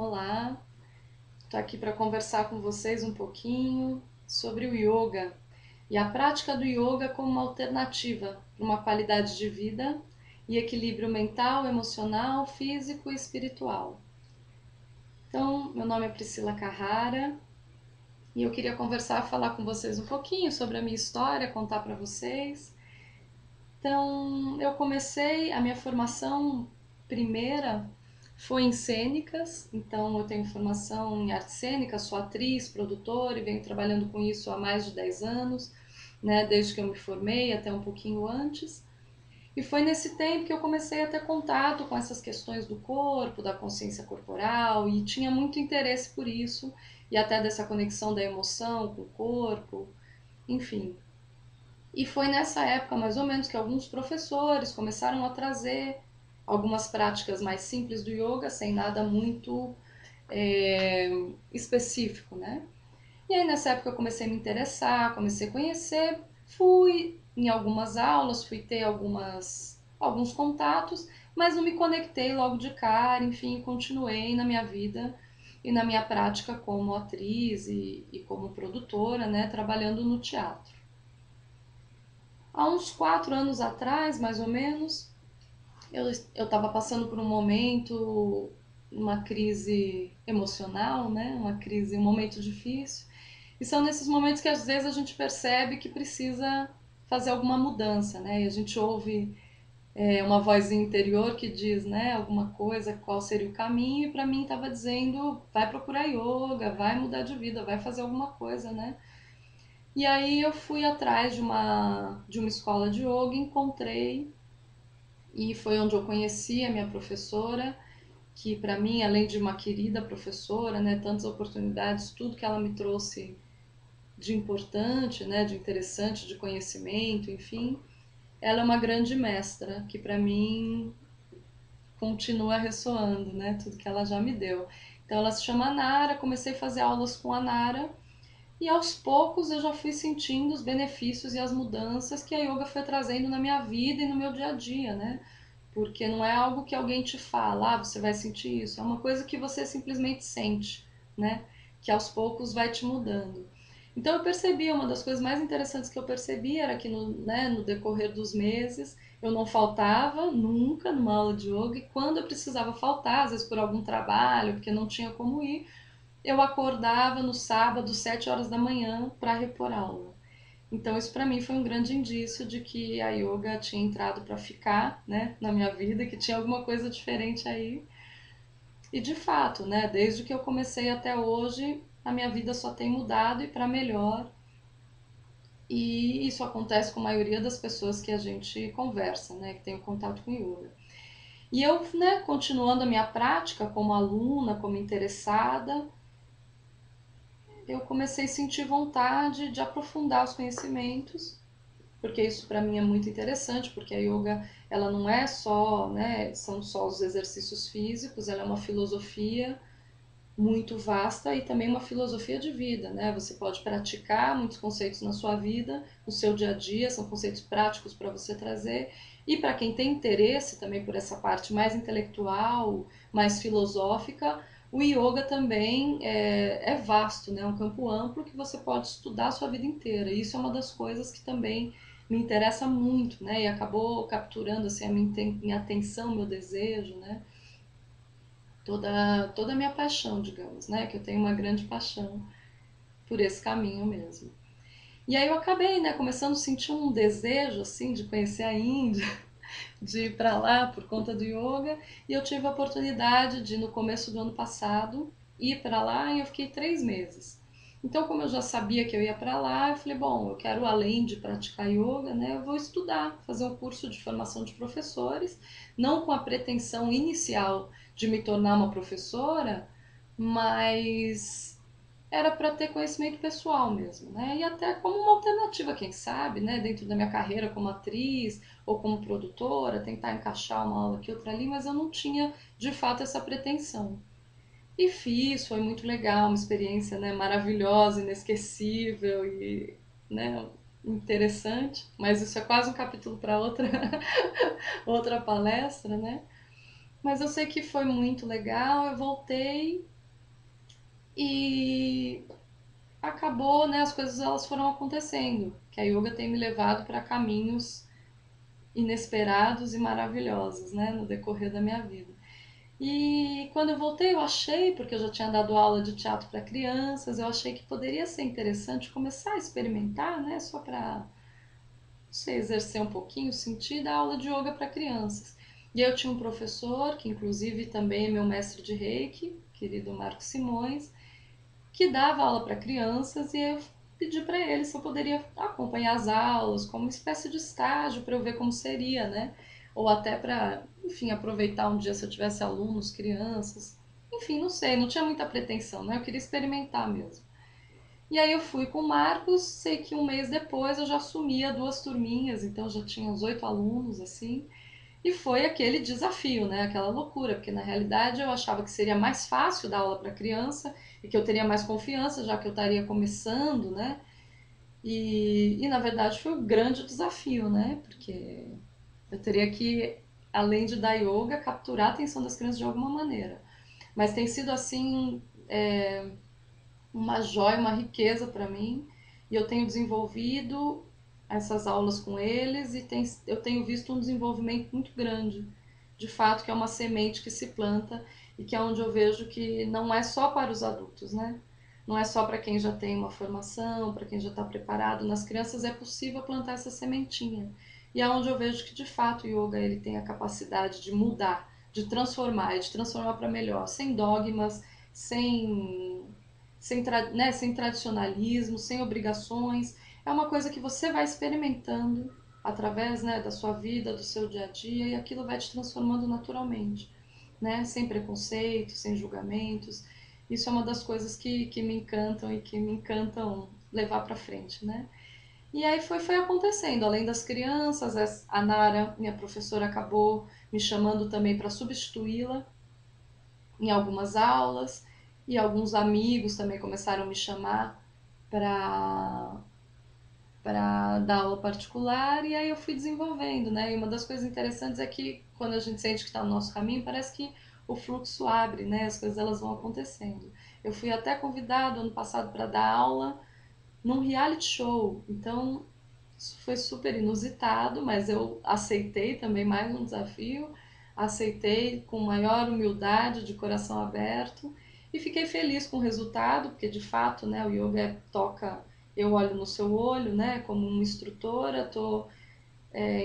Olá, estou aqui para conversar com vocês um pouquinho sobre o yoga e a prática do yoga como uma alternativa para uma qualidade de vida e equilíbrio mental, emocional, físico e espiritual. Então, meu nome é Priscila Carrara e eu queria falar com vocês um pouquinho sobre a minha história, contar para vocês. Então, eu comecei a minha formação primeira foi em cênicas, então eu tenho formação em artes cênicas, sou atriz, produtora e venho trabalhando com isso há mais de 10 anos, né, desde que eu me formei até um pouquinho antes. E foi nesse tempo que eu comecei a ter contato com essas questões do corpo, da consciência corporal e tinha muito interesse por isso e até dessa conexão da emoção com o corpo, enfim. E foi nessa época, mais ou menos, que alguns professores começaram a trazer algumas práticas mais simples do yoga, sem nada muito é, específico, né? E aí nessa época eu comecei a me interessar, comecei a conhecer, fui em algumas aulas, fui ter alguns contatos, mas não me conectei logo de cara, enfim, continuei na minha vida e na minha prática como atriz e como produtora, né, trabalhando no teatro. Há uns 4 anos atrás, mais ou menos, eu estava passando por um momento, uma crise emocional, né? Uma crise, um momento difícil. E são nesses momentos que às vezes a gente percebe que precisa fazer alguma mudança, né? E a gente ouve uma vozinha interior que diz, né, alguma coisa, qual seria o caminho, e para mim estava dizendo, vai procurar yoga, vai mudar de vida, vai fazer alguma coisa, né? E aí eu fui atrás de uma escola de yoga, encontrei e foi onde eu conheci a minha professora, que para mim, além de uma querida professora, né, tantas oportunidades, tudo que ela me trouxe de importante, né, de interessante, de conhecimento, enfim, ela é uma grande mestra que para mim continua ressoando, né, tudo que ela já me deu. Então ela se chama Nara, comecei a fazer aulas com a Nara e aos poucos eu já fui sentindo os benefícios e as mudanças que a yoga foi trazendo na minha vida e no meu dia a dia, né? Porque não é algo que alguém te fala, você vai sentir isso. É uma coisa que você simplesmente sente, né? Que aos poucos vai te mudando. Então eu percebi, uma das coisas mais interessantes que eu percebi era que no decorrer dos meses eu não faltava nunca numa aula de yoga e quando eu precisava faltar, às vezes por algum trabalho, porque não tinha como ir, eu acordava no sábado, 7 horas da manhã, para repor aula. Então isso para mim foi um grande indício de que a yoga tinha entrado para ficar, né, na minha vida, que tinha alguma coisa diferente aí. E de fato, né, desde que eu comecei até hoje, a minha vida só tem mudado e para melhor. E isso acontece com a maioria das pessoas que a gente conversa, né, que tem o contato com yoga. E eu, né, continuando a minha prática como aluna, como interessada, eu comecei a sentir vontade de aprofundar os conhecimentos, porque isso para mim é muito interessante, porque a yoga ela não é só, né, são só os exercícios físicos, ela é uma filosofia muito vasta e também uma filosofia de vida, né? Você pode praticar muitos conceitos na sua vida, no seu dia a dia, são conceitos práticos para você trazer. E para quem tem interesse também por essa parte mais intelectual, mais filosófica, o yoga também é vasto, né? É um campo amplo que você pode estudar a sua vida inteira. E isso é uma das coisas que também me interessa muito, né? E acabou capturando assim, a minha atenção, meu desejo, né? Toda a minha paixão, digamos, né? Que eu tenho uma grande paixão por esse caminho mesmo. E aí eu acabei, né, começando a sentir um desejo, assim, de conhecer a Índia, de ir para lá por conta do yoga, e eu tive a oportunidade de, no começo do ano passado, ir para lá e eu fiquei 3 meses. Então, como eu já sabia que eu ia para lá, eu falei, bom, eu quero, além de praticar yoga, né, eu vou estudar, fazer um curso de formação de professores, não com a pretensão inicial de me tornar uma professora, mas era para ter conhecimento pessoal mesmo, né? E até como uma alternativa, quem sabe, né? Dentro da minha carreira como atriz ou como produtora, tentar encaixar uma aula aqui, outra ali, mas eu não tinha de fato essa pretensão. E fiz, foi muito legal, uma experiência, né, maravilhosa, inesquecível e, né, interessante, mas isso é quase um capítulo para outra outra palestra, né? Mas eu sei que foi muito legal, eu voltei E acabou, né, as coisas elas foram acontecendo, que a yoga tem me levado para caminhos inesperados e maravilhosos, né, no decorrer da minha vida. E quando eu voltei, eu achei, porque eu já tinha dado aula de teatro para crianças, eu achei que poderia ser interessante começar a experimentar, né, só para você exercer um pouquinho, sentir da aula de yoga para crianças. E eu tinha um professor, que inclusive também é meu mestre de Reiki, querido Marcos Simões, que dava aula para crianças e eu pedi para ele se eu poderia acompanhar as aulas como uma espécie de estágio para eu ver como seria, né? Ou até para, enfim, aproveitar um dia se eu tivesse alunos, crianças. Enfim, não sei, não tinha muita pretensão, né? Eu queria experimentar mesmo. E aí eu fui com o Marcos, sei que um mês depois eu já assumia 2 turminhas, então já tinha uns 8 alunos, assim. E foi aquele desafio, né? Aquela loucura, porque na realidade eu achava que seria mais fácil dar aula para criança e que eu teria mais confiança, já que eu estaria começando, né? E na verdade foi um grande desafio, né? Porque eu teria que, além de dar yoga, capturar a atenção das crianças de alguma maneira. Mas tem sido assim, uma joia, uma riqueza para mim. E eu tenho desenvolvido essas aulas com eles e eu tenho visto um desenvolvimento muito grande. De fato, que é uma semente que se planta e que é onde eu vejo que não é só para os adultos, né? Não é só para quem já tem uma formação, para quem já está preparado. Nas crianças é possível plantar essa sementinha. E é onde eu vejo que de fato o yoga ele tem a capacidade de mudar, de transformar, e de transformar para melhor, sem dogmas, sem sem tradicionalismo, sem obrigações. É uma coisa que você vai experimentando através, né, da sua vida, do seu dia a dia, e aquilo vai te transformando naturalmente, né? Sem preconceito, sem julgamentos. Isso é uma das coisas que me encantam e que me encantam levar para frente, né? E aí foi acontecendo. Além das crianças, a Nara, minha professora, acabou me chamando também para substituí-la em algumas aulas e alguns amigos também começaram a me chamar para dar aula particular e aí eu fui desenvolvendo, né? E uma das coisas interessantes é que quando a gente sente que está no nosso caminho, parece que o fluxo abre, né? As coisas elas vão acontecendo. Eu fui até convidado ano passado para dar aula num reality show, então isso foi super inusitado, mas eu aceitei também mais um desafio, aceitei com maior humildade, de coração aberto e fiquei feliz com o resultado, porque de fato, né, o yoga toca, eu olho no seu olho, né, como uma instrutora, estou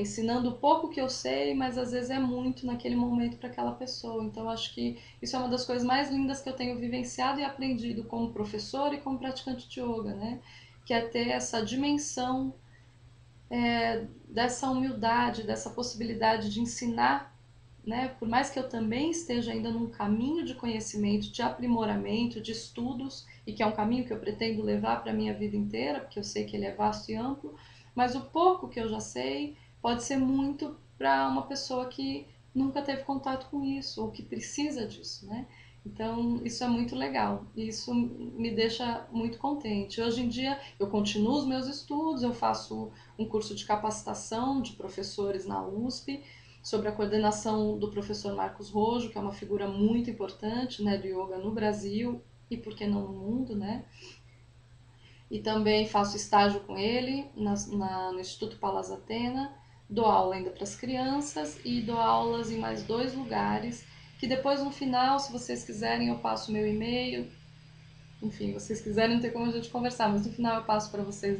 ensinando o pouco que eu sei, mas às vezes é muito naquele momento para aquela pessoa. Então acho que isso é uma das coisas mais lindas que eu tenho vivenciado e aprendido como professor e como praticante de yoga, né? Que é ter essa dimensão dessa humildade, dessa possibilidade de ensinar, né? Por mais que eu também esteja ainda num caminho de conhecimento, de aprimoramento, de estudos, e que é um caminho que eu pretendo levar para a minha vida inteira, porque eu sei que ele é vasto e amplo, mas o pouco que eu já sei pode ser muito para uma pessoa que nunca teve contato com isso, ou que precisa disso, né? Então, isso é muito legal e isso me deixa muito contente. Hoje em dia, eu continuo os meus estudos, eu faço um curso de capacitação de professores na USP, sobre a coordenação do professor Marcos Rojo, que é uma figura muito importante, né, do yoga no Brasil e por que não no mundo, né? E também faço estágio com ele no Instituto Palas Atena, dou aula ainda para as crianças e dou aulas em mais 2 lugares, que depois no final, se vocês quiserem, eu passo meu e-mail, enfim, vocês quiserem, não tem como a gente conversar, mas no final eu passo para vocês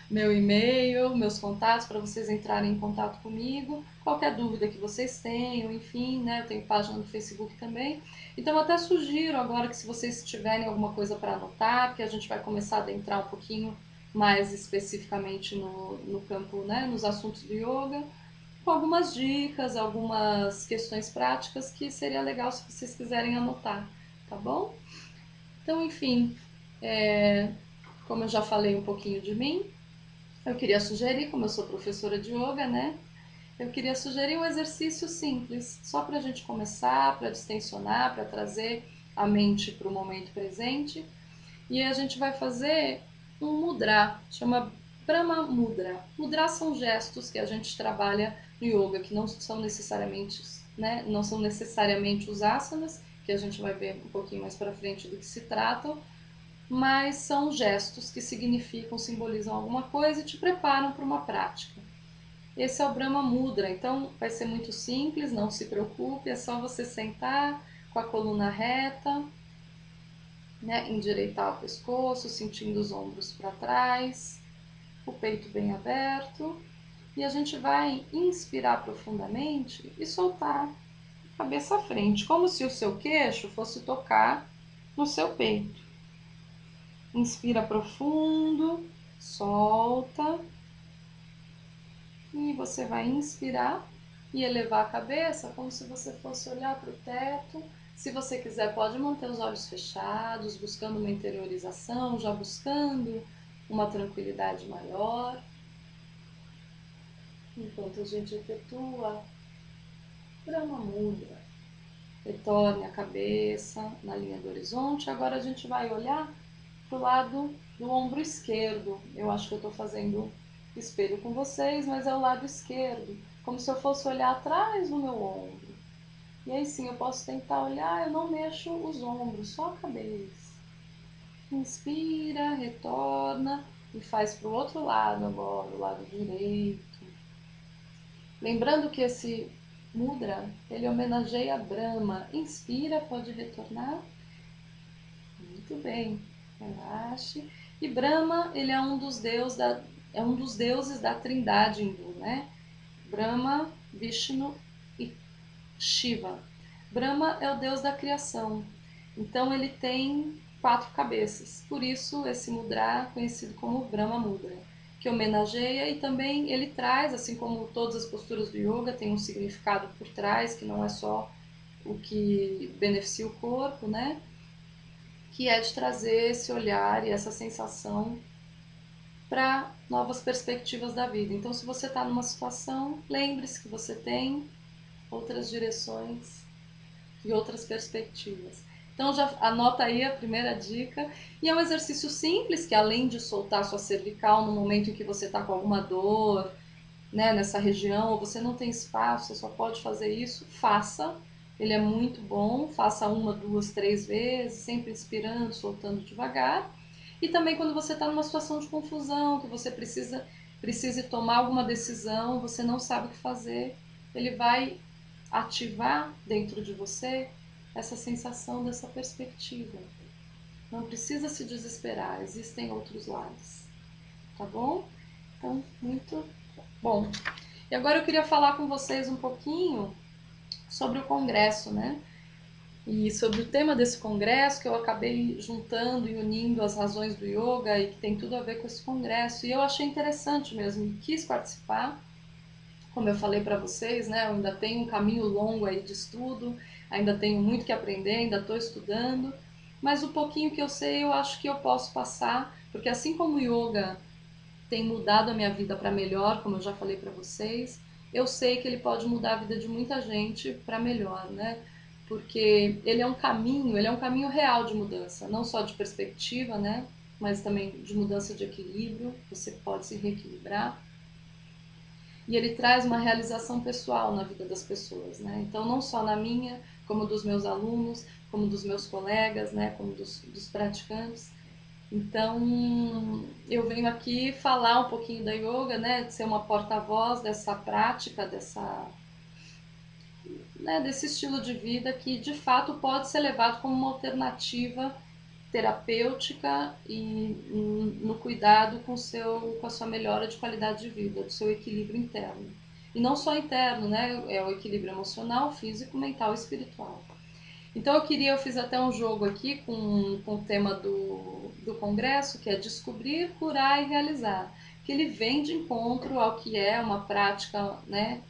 meu e-mail, meus contatos, para vocês entrarem em contato comigo. Qualquer dúvida que vocês tenham, enfim, né? Eu tenho página no Facebook também. Então, eu até sugiro agora que se vocês tiverem alguma coisa para anotar, porque a gente vai começar a adentrar um pouquinho mais especificamente no campo, né? Nos assuntos do yoga, com algumas dicas, algumas questões práticas que seria legal se vocês quiserem anotar, tá bom? Então, enfim, como eu já falei um pouquinho de mim, eu queria sugerir, como eu sou professora de yoga, né? Eu queria sugerir um exercício simples, só para a gente começar, para distensionar, para trazer a mente para o momento presente. E a gente vai fazer um mudra, chama Brahma Mudra. Mudra são gestos que a gente trabalha no yoga, que não são necessariamente, né, não são necessariamente os asanas, porque a gente vai ver um pouquinho mais para frente do que se tratam, mas são gestos que significam, simbolizam alguma coisa e te preparam para uma prática. Esse é o Brahma Mudra, então vai ser muito simples, não se preocupe, é só você sentar com a coluna reta, né, endireitar o pescoço, sentindo os ombros para trás, o peito bem aberto, e a gente vai inspirar profundamente e soltar a cabeça à frente, como se o seu queixo fosse tocar no seu peito. Inspira profundo, solta, e você vai inspirar e elevar a cabeça como se você fosse olhar para o teto. Se você quiser, pode manter os olhos fechados, buscando uma interiorização, já buscando uma tranquilidade maior. Enquanto a gente efetua Brahma Mudra, retorne a cabeça na linha do horizonte. Agora a gente vai olhar para o lado do ombro esquerdo. Eu acho que eu estou fazendo espelho com vocês, mas é o lado esquerdo, como se eu fosse olhar atrás do meu ombro. E aí sim, eu posso tentar olhar, eu não mexo os ombros, só a cabeça. Inspira, retorna e faz para o outro lado agora, o lado direito. Lembrando que esse mudra, ele homenageia Brahma. Inspira, pode retornar. Muito bem, relaxe. E Brahma, ele é um dos deuses da trindade hindu, né? Brahma, Vishnu e Shiva. Brahma é o deus da criação, então ele tem 4 cabeças, por isso esse mudra é conhecido como Brahma Mudra, que homenageia e também ele traz, assim como todas as posturas do yoga, tem um significado por trás, que não é só o que beneficia o corpo, né? Que é de trazer esse olhar e essa sensação para novas perspectivas da vida. Então, se você está numa situação, lembre-se que você tem outras direções e outras perspectivas. Então já anota aí a primeira dica. E é um exercício simples que, além de soltar sua cervical no momento em que você está com alguma dor, né, nessa região, ou você não tem espaço, você só pode fazer isso, faça. Ele é muito bom, faça 1, 2, 3 vezes, sempre inspirando, soltando devagar. E também quando você está numa situação de confusão, que você precise tomar alguma decisão, você não sabe o que fazer, ele vai ativar dentro de você essa sensação dessa perspectiva. Não precisa se desesperar, existem outros lados, tá bom? Então, muito bom. E agora eu queria falar com vocês um pouquinho sobre o congresso, né? E sobre o tema desse congresso, que eu acabei juntando e unindo as razões do yoga e que tem tudo a ver com esse congresso. E eu achei interessante mesmo, e quis participar. Como eu falei para vocês, né, eu ainda tenho um caminho longo aí de estudo, ainda tenho muito que aprender, ainda estou estudando, mas o pouquinho que eu sei eu acho que eu posso passar, porque assim como o yoga tem mudado a minha vida para melhor, como eu já falei para vocês, eu sei que ele pode mudar a vida de muita gente para melhor, né? Porque ele é um caminho real de mudança, não só de perspectiva, né? Mas também de mudança de equilíbrio, você pode se reequilibrar. E ele traz uma realização pessoal na vida das pessoas, né? Então, não só na minha, como dos meus alunos, como dos meus colegas, né? Como dos praticantes. Então, eu venho aqui falar um pouquinho da yoga, né? De ser uma porta-voz dessa prática, desse estilo de vida que, de fato, pode ser levado como uma alternativa terapêutica e no cuidado com a sua melhora de qualidade de vida, do seu equilíbrio interno. E não só interno, né? É o equilíbrio emocional, físico, mental e espiritual. Então eu fiz até um jogo aqui com o tema do congresso, que é descobrir, curar e realizar. Que ele vem de encontro ao que é uma prática, né,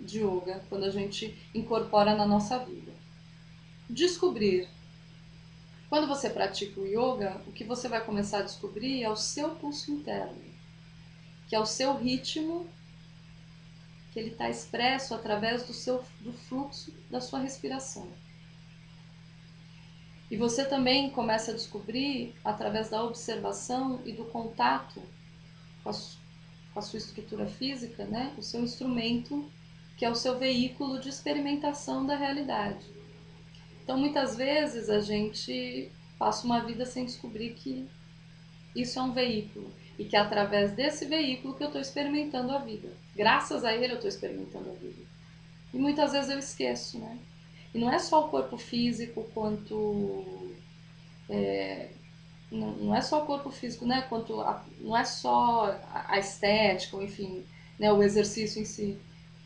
de yoga, quando a gente incorpora na nossa vida. Descobrir. Quando você pratica o yoga, o que você vai começar a descobrir é o seu pulso interno, que é o seu ritmo, que ele está expresso através do fluxo da sua respiração. E você também começa a descobrir, através da observação e do contato com a sua estrutura física, né, o seu instrumento, que é o seu veículo de experimentação da realidade. Então, muitas vezes a gente passa uma vida sem descobrir que isso é um veículo e que é através desse veículo que eu estou experimentando a vida. Graças a ele eu estou experimentando a vida. E muitas vezes eu esqueço, né? E não é só o corpo físico quanto... não é só o corpo físico, né? Não é só a estética, ou enfim, né? O exercício em si.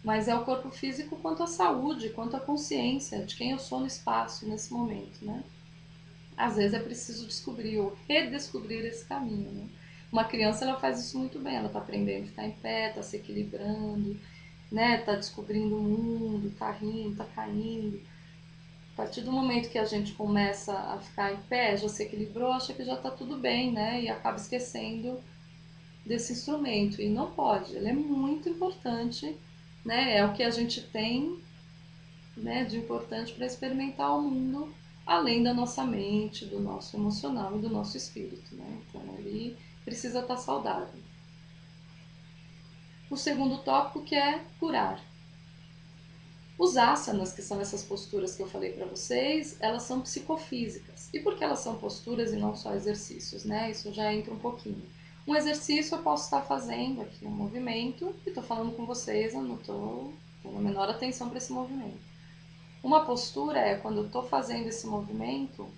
Mas é o corpo físico quanto a saúde, quanto a consciência de quem eu sou no espaço, nesse momento, né? Às vezes é preciso descobrir ou redescobrir esse caminho, né? Uma criança, ela faz isso muito bem, ela está aprendendo a ficar em pé, está se equilibrando, né? Tá descobrindo o mundo, tá rindo, tá caindo. A partir do momento que a gente começa a ficar em pé, já se equilibrou, acha que já está tudo bem, né? E acaba esquecendo desse instrumento. E não pode, ele é muito importante, né? É o que a gente tem, né, de importante para experimentar o mundo, além da nossa mente, do nosso emocional e do nosso espírito, né? Então ele precisa estar saudável. O segundo tópico, que é curar. Os asanas, que são essas posturas que eu falei para vocês, elas são psicofísicas. E por que elas são posturas e não só exercícios, né? Isso já entra um pouquinho. Um exercício eu posso estar fazendo aqui um movimento e estou falando com vocês, eu não estou dando a menor atenção para esse movimento. Uma postura é quando eu estou fazendo esse movimento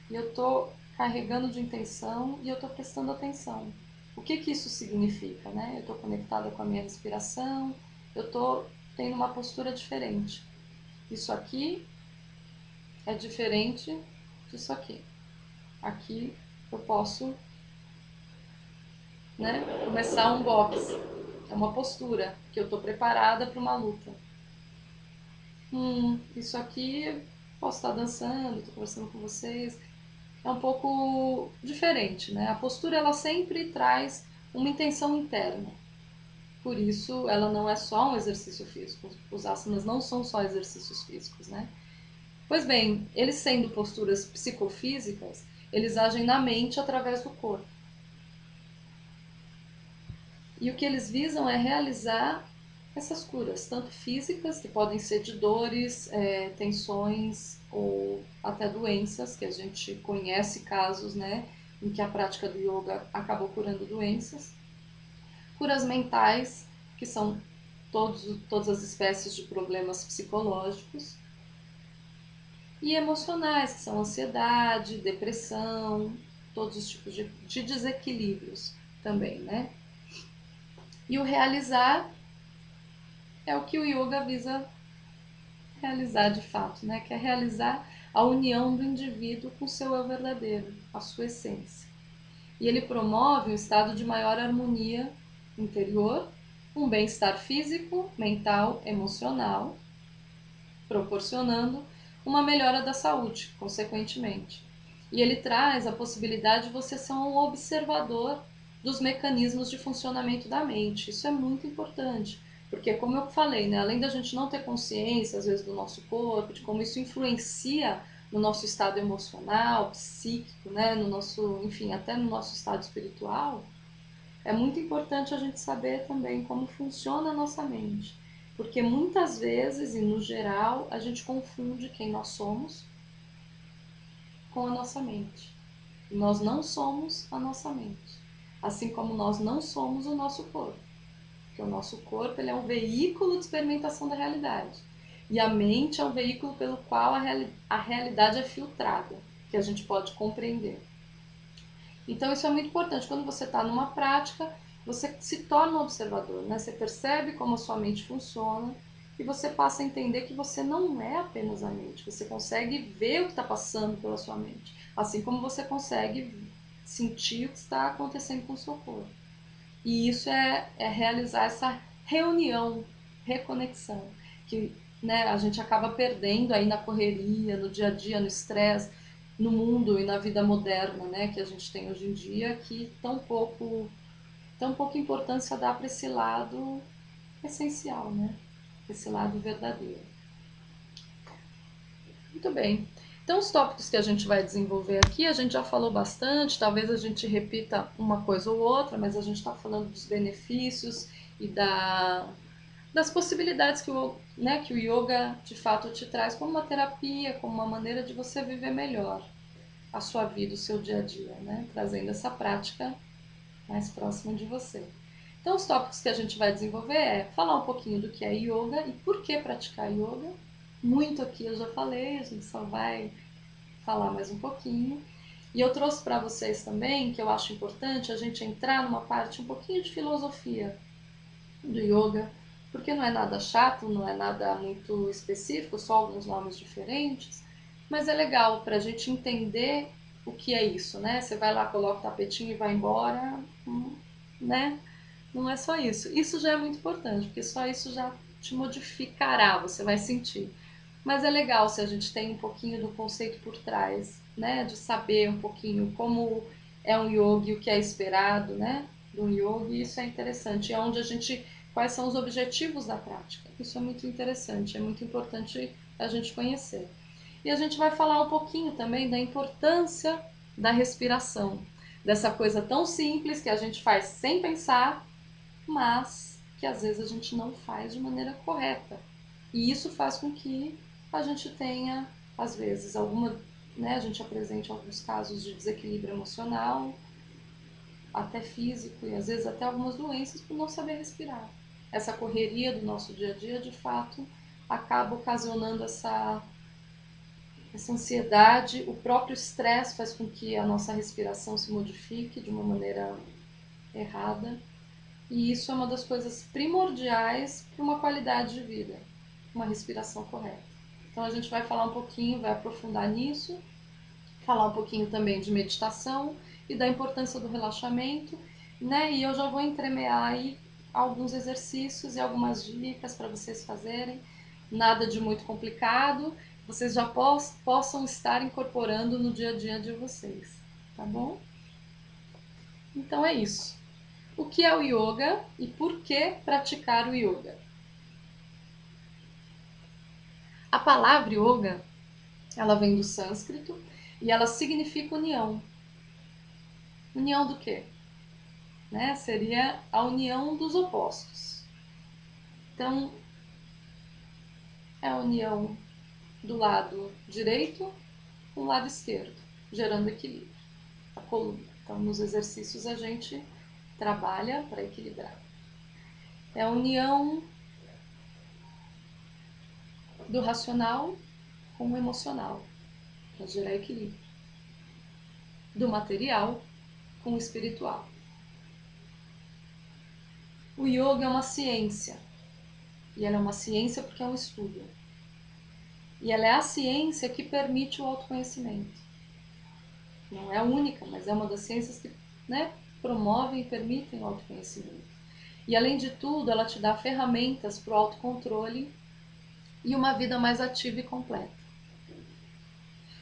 e eu estou carregando de intenção e eu estou prestando atenção. O que isso significa, né? Eu estou conectada com a minha respiração, eu estou tendo uma postura diferente. Isso aqui é diferente disso aqui. Aqui eu posso, né, começar um boxe. É uma postura que eu estou preparada para uma luta. Isso aqui posso estar dançando, estou conversando com vocês. É um pouco diferente, né? A postura, ela sempre traz uma intenção interna. Por isso, ela não é só um exercício físico. Os asanas não são só exercícios físicos, né? Pois bem, eles sendo posturas psicofísicas, eles agem na mente através do corpo. E o que eles visam é realizar essas curas, tanto físicas, que podem ser de dores, tensões ou até doenças, que a gente conhece casos, né, em que a prática do yoga acabou curando doenças. Curas mentais, que são todas as espécies de problemas psicológicos. E emocionais, que são ansiedade, depressão, todos os tipos de desequilíbrios também, né? E o realizar é o que o yoga visa realizar de fato, né? Que é realizar a união do indivíduo com o seu eu verdadeiro, a sua essência. E ele promove um estado de maior harmonia interior, um bem-estar físico, mental, emocional, proporcionando uma melhora da saúde, consequentemente. E ele traz a possibilidade de você ser um observador dos mecanismos de funcionamento da mente. Isso é muito importante, porque como eu falei, né, além da gente não ter consciência, às vezes, do nosso corpo, de como isso influencia no nosso estado emocional, psíquico, né, no nosso, enfim, até no nosso estado espiritual, é muito importante a gente saber também como funciona a nossa mente. Porque muitas vezes, e no geral, a gente confunde quem nós somos com a nossa mente. E nós não somos a nossa mente. Assim como nós não somos o nosso corpo. Porque o nosso corpo, ele é um veículo de experimentação da realidade. E a mente é um veículo pelo qual a realidade é filtrada, que a gente pode compreender. Então isso é muito importante. Quando você está numa prática, você se torna um observador, né? Você percebe como a sua mente funciona e você passa a entender que você não é apenas a mente. Você consegue ver o que está passando pela sua mente, assim como você consegue sentir o que está acontecendo com o seu corpo. E isso é realizar essa reunião, reconexão, que, né, a gente acaba perdendo aí na correria, no dia a dia, no estresse, no mundo e na vida moderna, né, que a gente tem hoje em dia, que tão pouca importância dá para esse lado essencial, né, esse lado verdadeiro. Muito bem. Então, os tópicos que a gente vai desenvolver aqui, a gente já falou bastante, talvez a gente repita uma coisa ou outra, mas a gente está falando dos benefícios e das possibilidades que o yoga de fato te traz como uma terapia, como uma maneira de você viver melhor a sua vida, o seu dia a dia, né? Trazendo essa prática mais próxima de você. Então, os tópicos que a gente vai desenvolver é falar um pouquinho do que é yoga e por que praticar yoga. Muito aqui eu já falei, a gente só vai falar mais um pouquinho. E eu trouxe para vocês também, que eu acho importante, a gente entrar numa parte um pouquinho de filosofia do yoga, porque não é nada chato, não é nada muito específico, só alguns nomes diferentes, mas é legal para a gente entender o que é isso, né? Você vai lá, coloca o tapetinho e vai embora, né? Não é só isso. Isso já é muito importante, porque só isso já te modificará, você vai sentir. Mas é legal se a gente tem um pouquinho do conceito por trás, né? De saber um pouquinho como é um yogi, o que é esperado, né? Do yogi, isso é interessante. É onde a gente, quais são os objetivos da prática. Isso é muito interessante, é muito importante a gente conhecer. E a gente vai falar um pouquinho também da importância da respiração, dessa coisa tão simples que a gente faz sem pensar, mas que às vezes a gente não faz de maneira correta. E isso faz com que a gente tenha, às vezes, a gente apresente alguns casos de desequilíbrio emocional, até físico e às vezes até algumas doenças por não saber respirar. Essa correria do nosso dia a dia, de fato, acaba ocasionando essa ansiedade, o próprio estresse faz com que a nossa respiração se modifique de uma maneira errada. E isso é uma das coisas primordiais para uma qualidade de vida, uma respiração correta. Então a gente vai falar um pouquinho, vai aprofundar nisso, falar um pouquinho também de meditação e da importância do relaxamento, né? E eu já vou entremear aí alguns exercícios e algumas dicas para vocês fazerem, nada de muito complicado, vocês já possam estar incorporando no dia a dia de vocês, tá bom? Então é isso. O que é o yoga e por que praticar o yoga? A palavra yoga, ela vem do sânscrito e ela significa união. União do quê? Né? Seria a união dos opostos. Então, é a união do lado direito com o lado esquerdo, gerando equilíbrio. A coluna. Então, nos exercícios a gente trabalha para equilibrar. É a união do racional com o emocional, para gerar equilíbrio. Do material com o espiritual. O yoga é uma ciência. E ela é uma ciência porque é um estudo. E ela é a ciência que permite o autoconhecimento. Não é a única, mas é uma das ciências que, né, promovem e permitem o autoconhecimento. E além de tudo, ela te dá ferramentas para o autocontrole e uma vida mais ativa e completa.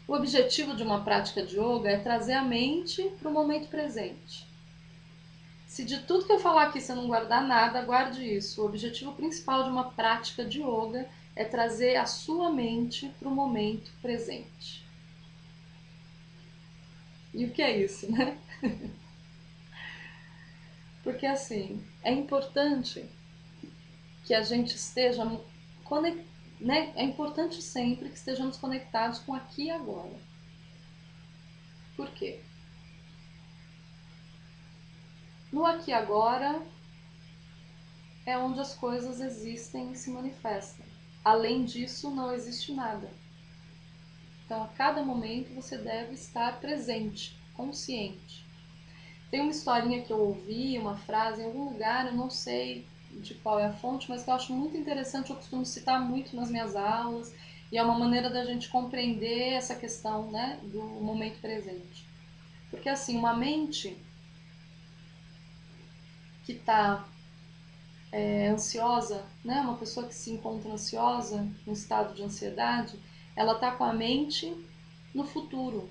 O objetivo de uma prática de yoga é trazer a mente para o momento presente. Se de tudo que eu falar aqui você não guardar nada, guarde isso. O objetivo principal de uma prática de yoga é trazer a sua mente para o momento presente. E o que é isso, né? Porque assim, é importante que a gente esteja né? É importante sempre que estejamos conectados com aqui e agora. Por quê? No aqui e agora é onde as coisas existem e se manifestam. Além disso, não existe nada. Então, a cada momento você deve estar presente, consciente. Tem uma historinha que eu ouvi, uma frase em algum lugar, eu não sei de qual é a fonte, mas que eu acho muito interessante, eu costumo citar muito nas minhas aulas, e é uma maneira da gente compreender essa questão, né, do momento presente. Porque assim, uma mente que está ansiosa, né, uma pessoa que se encontra ansiosa, no estado de ansiedade, ela está com a mente no futuro.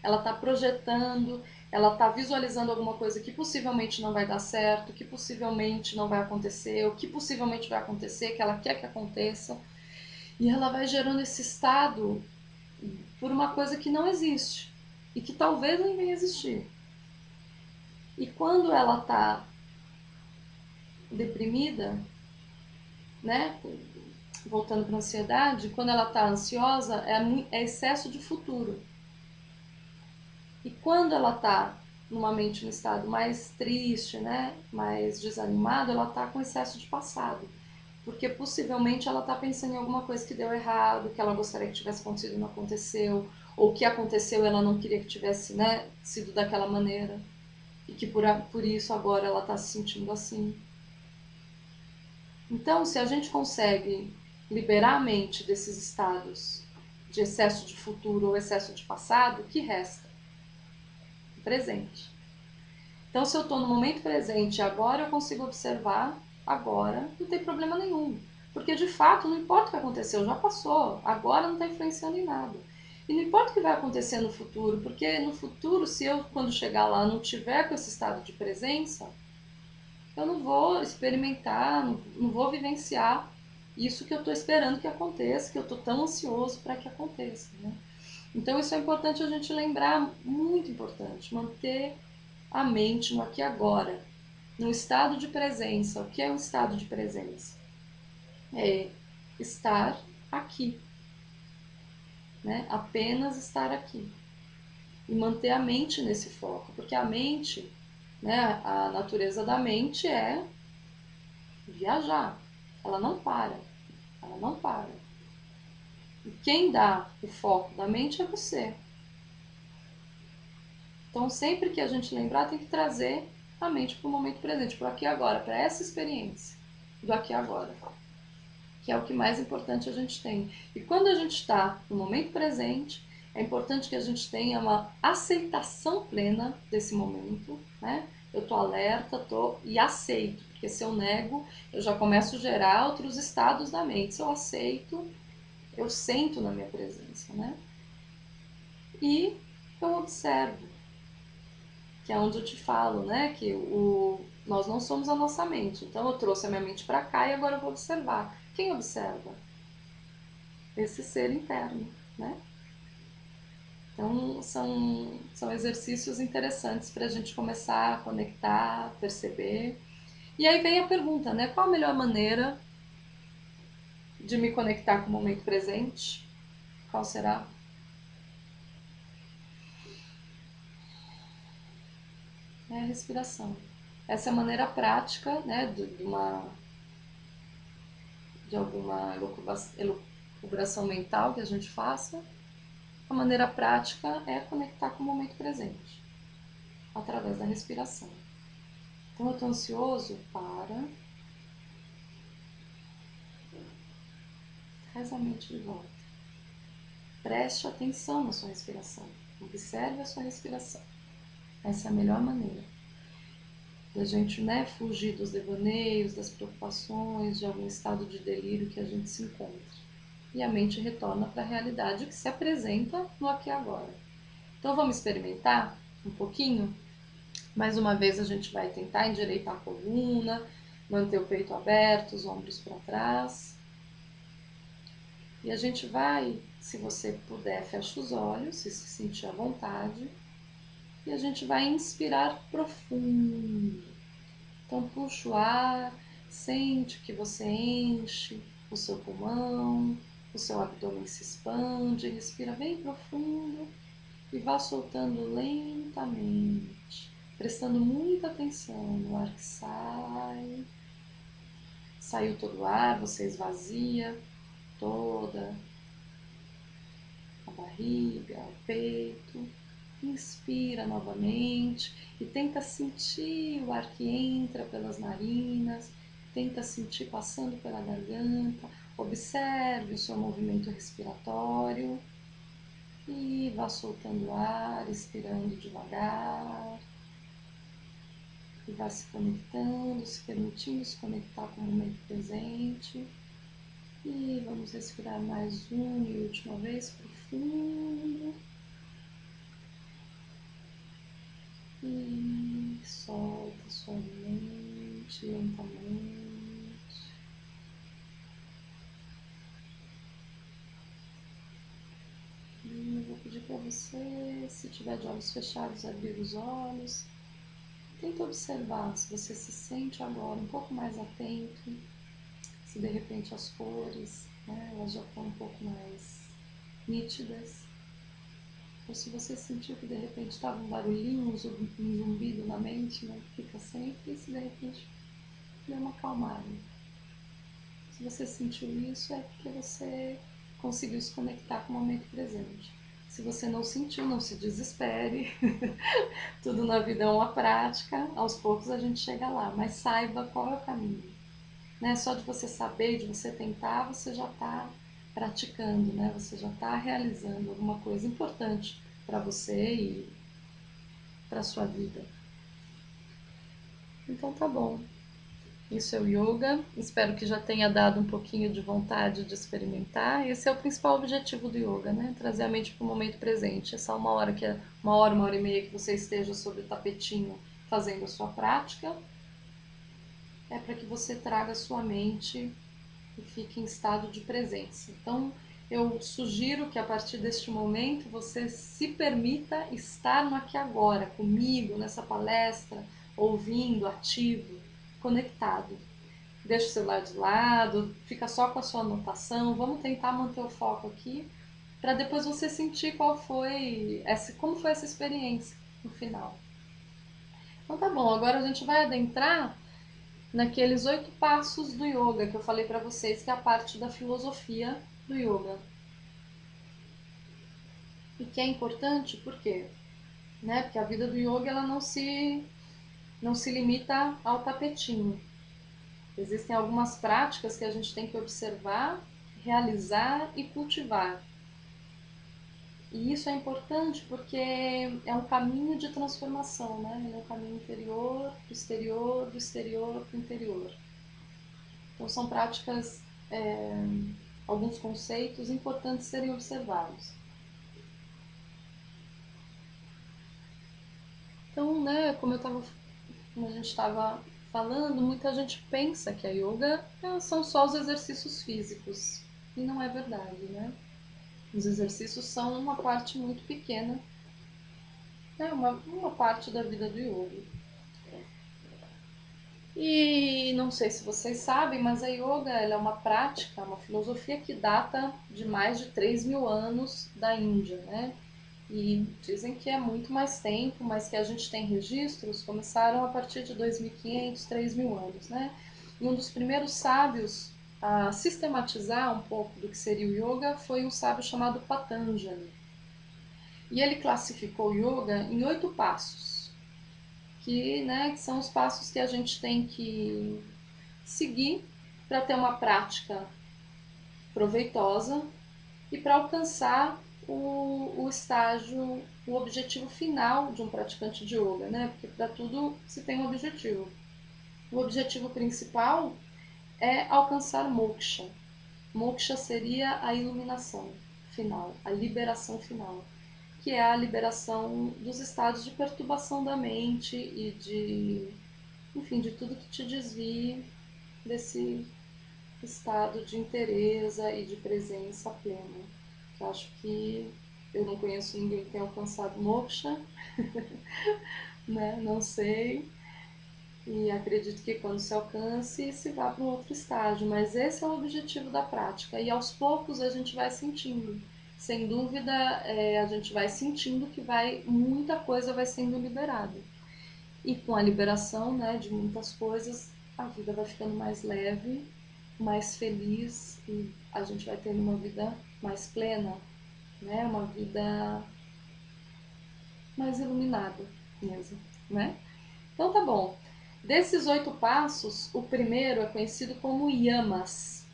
Ela está projetando, ela está visualizando alguma coisa que possivelmente não vai dar certo, que possivelmente não vai acontecer, o que possivelmente vai acontecer, que ela quer que aconteça. E ela vai gerando esse estado por uma coisa que não existe e que talvez nem venha existir. E quando ela está deprimida, né? Voltando para a ansiedade, quando ela está ansiosa, é excesso de futuro. E quando ela está numa mente no estado mais triste, né, mais desanimado, ela está com excesso de passado. Porque possivelmente ela está pensando em alguma coisa que deu errado, que ela gostaria que tivesse acontecido e não aconteceu, ou que aconteceu e ela não queria que tivesse, né, sido daquela maneira. E que por isso agora ela está se sentindo assim. Então, se a gente consegue liberar a mente desses estados de excesso de futuro ou excesso de passado, o que resta? O presente. Então, se eu estou no momento presente e agora eu consigo observar, agora não tem problema nenhum. Porque de fato, não importa o que aconteceu, já passou, agora não está influenciando em nada. E não importa o que vai acontecer no futuro, porque no futuro, se eu, quando chegar lá, não tiver com esse estado de presença, eu não vou experimentar, não vou vivenciar isso que eu estou esperando que aconteça, que eu estou tão ansioso para que aconteça. Né? Então, isso é importante a gente lembrar, muito importante, manter a mente no aqui e agora, no estado de presença. O que é um estado de presença? É estar aqui, né? Apenas estar aqui. E manter a mente nesse foco, porque a mente, né, a natureza da mente é viajar. Ela não para. Ela não para. E quem dá o foco da mente é você. Então, sempre que a gente lembrar, tem que trazer a mente para o momento presente, para o aqui e agora, para essa experiência do aqui e agora, que é o que mais importante a gente tem. E quando a gente está no momento presente, é importante que a gente tenha uma aceitação plena desse momento, né? Eu estou alerta, e aceito, porque se eu nego, eu já começo a gerar outros estados da mente. Se eu aceito, eu sento na minha presença, né? E eu observo, que é onde eu te falo, né? Que nós não somos a nossa mente. Então eu trouxe a minha mente para cá e agora eu vou observar. Quem observa? Esse ser interno, né? Então são exercícios interessantes para a gente começar a conectar, perceber. E aí vem a pergunta, né? Qual a melhor maneira de me conectar com o momento presente? Qual será? É a respiração. Essa é a maneira prática, né, de alguma elucubração mental que a gente faça. A maneira prática é conectar com o momento presente, através da respiração. Então, eu estou ansioso? Para. Traz a mente de volta. Preste atenção na sua respiração. Observe a sua respiração. Essa é a melhor maneira da gente, né, fugir dos devaneios, das preocupações, de algum estado de delírio que a gente se encontra. E a mente retorna para a realidade que se apresenta no aqui e agora. Então vamos experimentar um pouquinho? Mais uma vez a gente vai tentar endireitar a coluna, manter o peito aberto, os ombros para trás. E a gente vai, se você puder, fecha os olhos, se sentir à vontade. E a gente vai inspirar profundo. Então puxa o ar, sente que você enche o seu pulmão, o seu abdômen se expande, respira bem profundo e vá soltando lentamente, prestando muita atenção no ar que sai. Saiu todo o ar, você esvazia toda a barriga, o peito. Inspira novamente e tenta sentir o ar que entra pelas narinas, tenta sentir passando pela garganta. Observe o seu movimento respiratório e vá soltando o ar, expirando devagar. E vá se conectando, se permitindo se conectar com o momento presente. E vamos respirar mais uma e última vez, profundo. E solta suavemente, lentamente. E eu vou pedir para você, se tiver de olhos fechados, abrir os olhos. Tenta observar se você se sente agora um pouco mais atento, se de repente as cores, né, elas já estão um pouco mais nítidas. Ou se você sentiu que de repente estava um barulhinho, um zumbido na mente, né, que fica sempre, e se de repente deu uma acalmada. Se você sentiu isso, é porque você conseguiu se conectar com o momento presente. Se você não sentiu, não se desespere. Tudo na vida é uma prática, aos poucos a gente chega lá, mas saiba qual é o caminho. Né? Só de você saber, de você tentar, você já está praticando, né? Você já está realizando alguma coisa importante para você e para a sua vida. Então tá bom. Isso é o yoga. Espero que já tenha dado um pouquinho de vontade de experimentar. Esse é o principal objetivo do yoga, né? Trazer a mente para o momento presente. Essa uma hora, uma hora e meia que você esteja sobre o tapetinho fazendo a sua prática, é para que você traga a sua mente e fique em estado de presença. Então, eu sugiro que a partir deste momento você se permita estar no aqui e agora, comigo, nessa palestra, ouvindo, ativo, conectado. Deixa o celular de lado, fica só com a sua anotação. Vamos tentar manter o foco aqui, para depois você sentir como foi essa experiência no final. Então tá bom, agora a gente vai adentrar naqueles 8 passos do yoga que eu falei para vocês, que é a parte da filosofia do yoga. E que é importante, por quê? Né? Porque a vida do yoga ela não se limita ao tapetinho. Existem algumas práticas que a gente tem que observar, realizar e cultivar. E isso é importante porque é um caminho de transformação, né? É um caminho interior para o exterior, do exterior para o interior. Então são práticas, alguns conceitos importantes serem observados. Então, né, como a gente estava falando, muita gente pensa que a yoga são só os exercícios físicos. E não é verdade, né? Os exercícios são uma parte muito pequena, uma parte da vida do yoga. E não sei se vocês sabem, mas a yoga ela é uma prática, uma filosofia que data de mais de 3.000 anos da Índia, né? E dizem que é muito mais tempo, mas que a gente tem registros, começaram a partir de 2.500, 3.000 anos, né? E um dos primeiros sábios a sistematizar um pouco do que seria o yoga foi um sábio chamado Patanjali. E ele classificou o yoga em 8 passos, que são os passos que a gente tem que seguir para ter uma prática proveitosa e para alcançar o estágio, o objetivo final de um praticante de yoga, né? Porque para tudo se tem um objetivo. O objetivo principal é alcançar moksha. Moksha seria a iluminação final, a liberação final, que é a liberação dos estados de perturbação da mente e de tudo que te desvie desse estado de inteireza e de presença plena. Eu acho que eu não conheço ninguém que tenha alcançado moksha, né? Não sei. E acredito que quando se alcance, se vá para um outro estágio. Mas esse é o objetivo da prática. E aos poucos a gente vai sentindo. Sem dúvida, a gente vai sentindo que muita coisa vai sendo liberada. E com a liberação, né, de muitas coisas, a vida vai ficando mais leve, mais feliz e a gente vai tendo uma vida mais plena, né, uma vida mais iluminada mesmo, né? Então tá bom. Desses 8 passos, o primeiro é conhecido como yamas.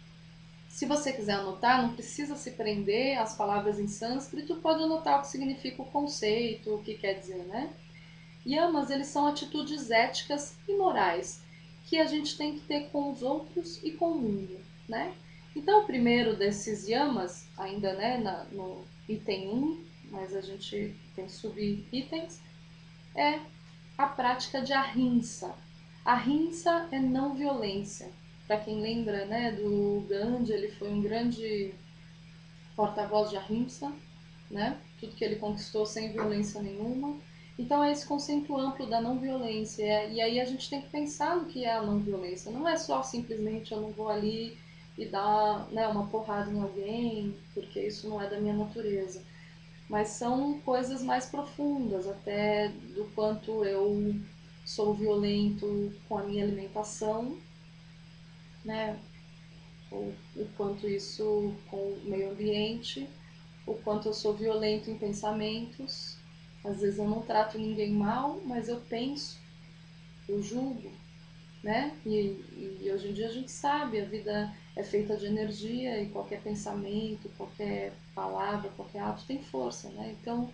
Se você quiser anotar, não precisa se prender às palavras em sânscrito, pode anotar o que significa o conceito, o que quer dizer, né? Yamas, eles são atitudes éticas e morais que a gente tem que ter com os outros e com o mundo, né? Então, o primeiro desses yamas, ainda né, no item 1, mas a gente tem sub-itens, é a prática de ahimsa. Ahimsa é não violência. Para quem lembra, né, do Gandhi, ele foi um grande porta-voz de ahimsa, né? Tudo que ele conquistou sem violência nenhuma. Então é esse conceito amplo da não violência. E aí a gente tem que pensar no que é a não violência. Não é só simplesmente eu não vou ali e dar, né, uma porrada em alguém, porque isso não é da minha natureza. Mas são coisas mais profundas, até do quanto eu sou violento com a minha alimentação, né? Ou o quanto isso com o meio ambiente, o quanto eu sou violento em pensamentos. Às vezes eu não trato ninguém mal, mas eu penso, eu julgo, né? E hoje em dia a gente sabe, a vida é feita de energia e qualquer pensamento, qualquer palavra, qualquer ato tem força, né? Então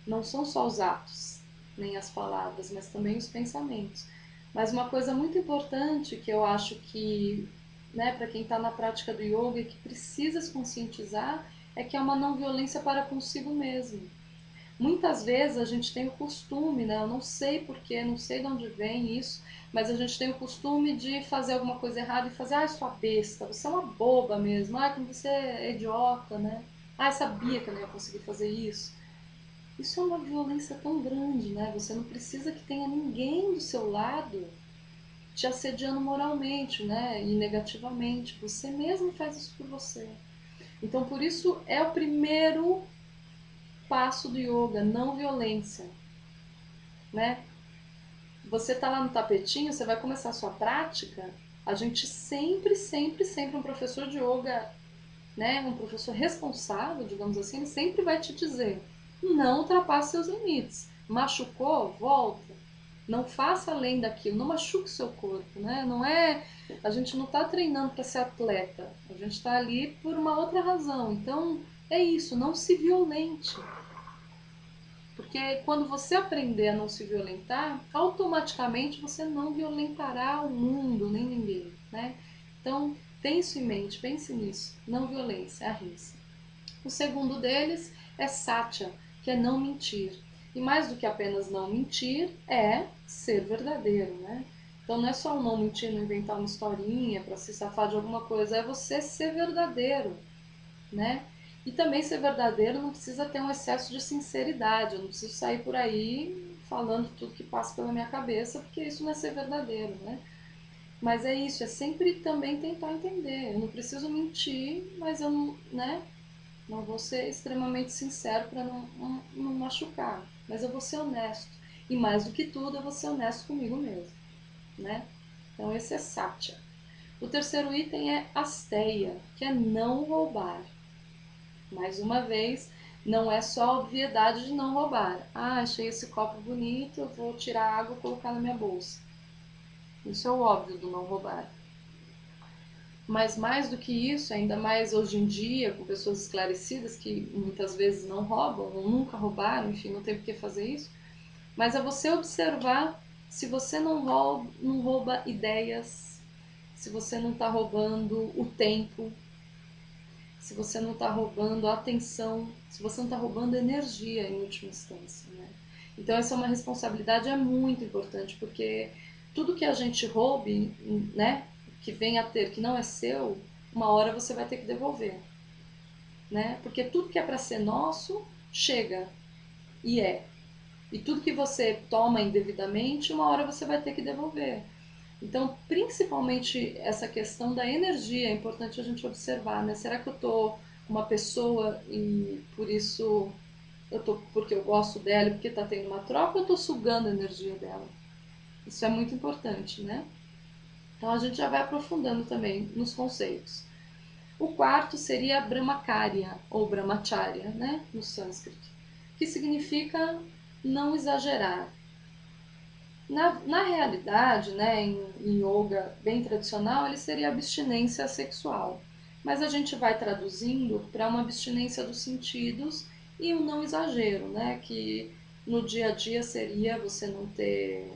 não são só os atos, nem as palavras, mas também os pensamentos. Mas uma coisa muito importante que eu acho que, né, para quem está na prática do yoga e que precisa se conscientizar, é que é uma não violência para consigo mesmo. Muitas vezes a gente tem o costume, né? Eu não sei porquê, não sei de onde vem isso, mas a gente tem o costume de fazer alguma coisa errada e fazer, sua besta, você é uma boba mesmo, como você é idiota, né? Eu sabia que eu não ia conseguir fazer isso. Isso é uma violência tão grande, né? Você não precisa que tenha ninguém do seu lado te assediando moralmente, né? E negativamente. Você mesmo faz isso por você. Então, por isso é o primeiro passo do yoga, não violência, né? Você tá lá no tapetinho, você vai começar a sua prática, a gente sempre um professor de yoga, né, um professor responsável, digamos assim, ele sempre vai te dizer, não ultrapasse seus limites. Machucou? Volta. Não faça além daquilo, não machuque seu corpo, né? Não é, a gente não está treinando para ser atleta, a gente está ali por uma outra razão. Então, é isso, não se violente. Porque quando você aprender a não se violentar, automaticamente você não violentará o mundo, nem ninguém, né? Então, tenha isso em mente, pense nisso. Não violência, arrisca. O segundo deles é satya, que é não mentir. E mais do que apenas não mentir, é ser verdadeiro, né? Então não é só o não mentir, não inventar uma historinha para se safar de alguma coisa, é você ser verdadeiro, né? E também ser verdadeiro não precisa ter um excesso de sinceridade, eu não preciso sair por aí falando tudo que passa pela minha cabeça, porque isso não é ser verdadeiro, né? Mas é isso, é sempre também tentar entender. Eu não preciso mentir, mas eu não, né? Não vou ser extremamente sincero para não machucar, mas eu vou ser honesto. E mais do que tudo, eu vou ser honesto comigo mesmo, né? Então esse é satya. O terceiro item é asteia, que é não roubar. Mais uma vez, não é só a obviedade de não roubar. Achei esse copo bonito, eu vou tirar a água e colocar na minha bolsa. Isso é o óbvio do não roubar. Mas mais do que isso, ainda mais hoje em dia, com pessoas esclarecidas que muitas vezes não roubam ou nunca roubaram, enfim, não tem por que fazer isso, mas é você observar se você não rouba ideias, se você não está roubando o tempo, se você não está roubando a atenção, se você não está roubando energia em última instância, né? Então essa é uma responsabilidade muito importante, porque tudo que a gente roube, né, que vem a ter, que não é seu, uma hora você vai ter que devolver, né? Porque tudo que é para ser nosso, chega e é. E tudo que você toma indevidamente, uma hora você vai ter que devolver. Então, principalmente essa questão da energia é importante a gente observar, né? Será que eu tô uma pessoa e por isso eu tô porque eu gosto dela e porque tá tendo uma troca, ou eu tô sugando a energia dela? Isso é muito importante, né? Então a gente já vai aprofundando também nos conceitos. O quarto seria Brahmacharya, ou Brahmacharya, né? No sânscrito, que significa não exagerar. Na realidade, né, em yoga bem tradicional, ele seria abstinência sexual. Mas a gente vai traduzindo para uma abstinência dos sentidos e um não exagero, né, que no dia a dia seria você não ter,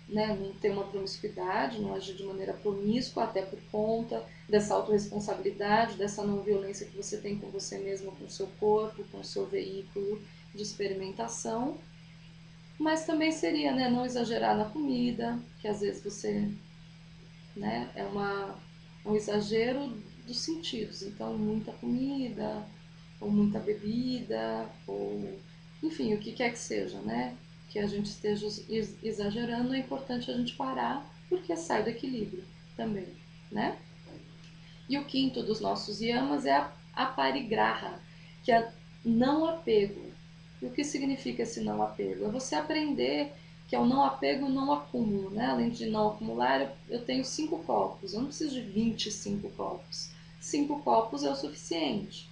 né, não ter uma promiscuidade, não agir de maneira promíscua, até por conta dessa autorresponsabilidade, dessa não violência que você tem com você mesmo, com o seu corpo, com o seu veículo de experimentação. Mas também seria, né, não exagerar na comida, que às vezes você, né, um exagero dos sentidos. Então, muita comida, ou muita bebida, ou enfim, o que quer que seja, né, que a gente esteja exagerando, é importante a gente parar, porque sai do equilíbrio também, né? E o quinto dos nossos yamas é a aparigraha, que é não apego. E o que significa esse não apego? É você aprender que é o não apego, não acúmulo, né? Além de não acumular, eu tenho 5 copos, eu não preciso de 25 copos. 5 copos é o suficiente.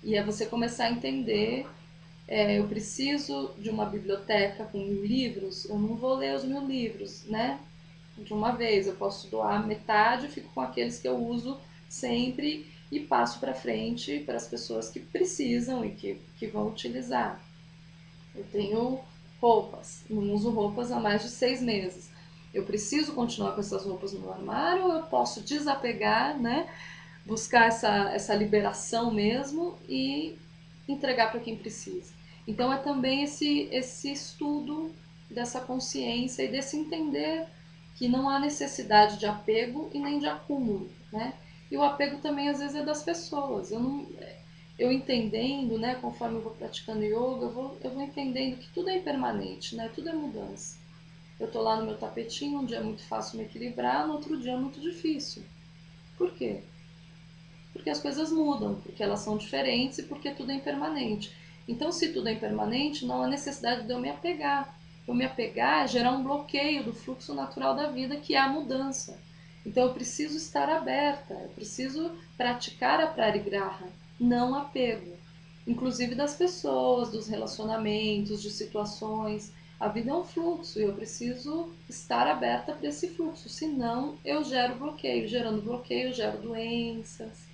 E é você começar a entender, eu preciso de uma biblioteca com 1000 livros, eu não vou ler os 1000 livros, né? De uma vez, eu posso doar metade, eu fico com aqueles que eu uso sempre e passo para frente para as pessoas que precisam e que vão utilizar. Eu tenho roupas, não uso roupas há mais de 6 meses. Eu preciso continuar com essas roupas no armário ou eu posso desapegar, né? Buscar essa liberação mesmo e entregar para quem precisa. Então é também esse estudo dessa consciência e desse entender que não há necessidade de apego e nem de acúmulo, né? E o apego também às vezes é das pessoas. Eu entendendo, né, conforme eu vou praticando yoga, eu vou entendendo que tudo é impermanente, né? Tudo é mudança. Eu tô lá no meu tapetinho, um dia é muito fácil me equilibrar, no outro dia é muito difícil. Por quê? Porque as coisas mudam, porque elas são diferentes e porque tudo é impermanente. Então, se tudo é impermanente, não há necessidade de eu me apegar. Eu me apegar é gerar um bloqueio do fluxo natural da vida, que é a mudança. Então, eu preciso estar aberta, eu preciso praticar a parigraha, não apego. Inclusive das pessoas, dos relacionamentos, de situações. A vida é um fluxo e eu preciso estar aberta para esse fluxo, senão eu gero bloqueio. Gerando bloqueio, eu gero doenças,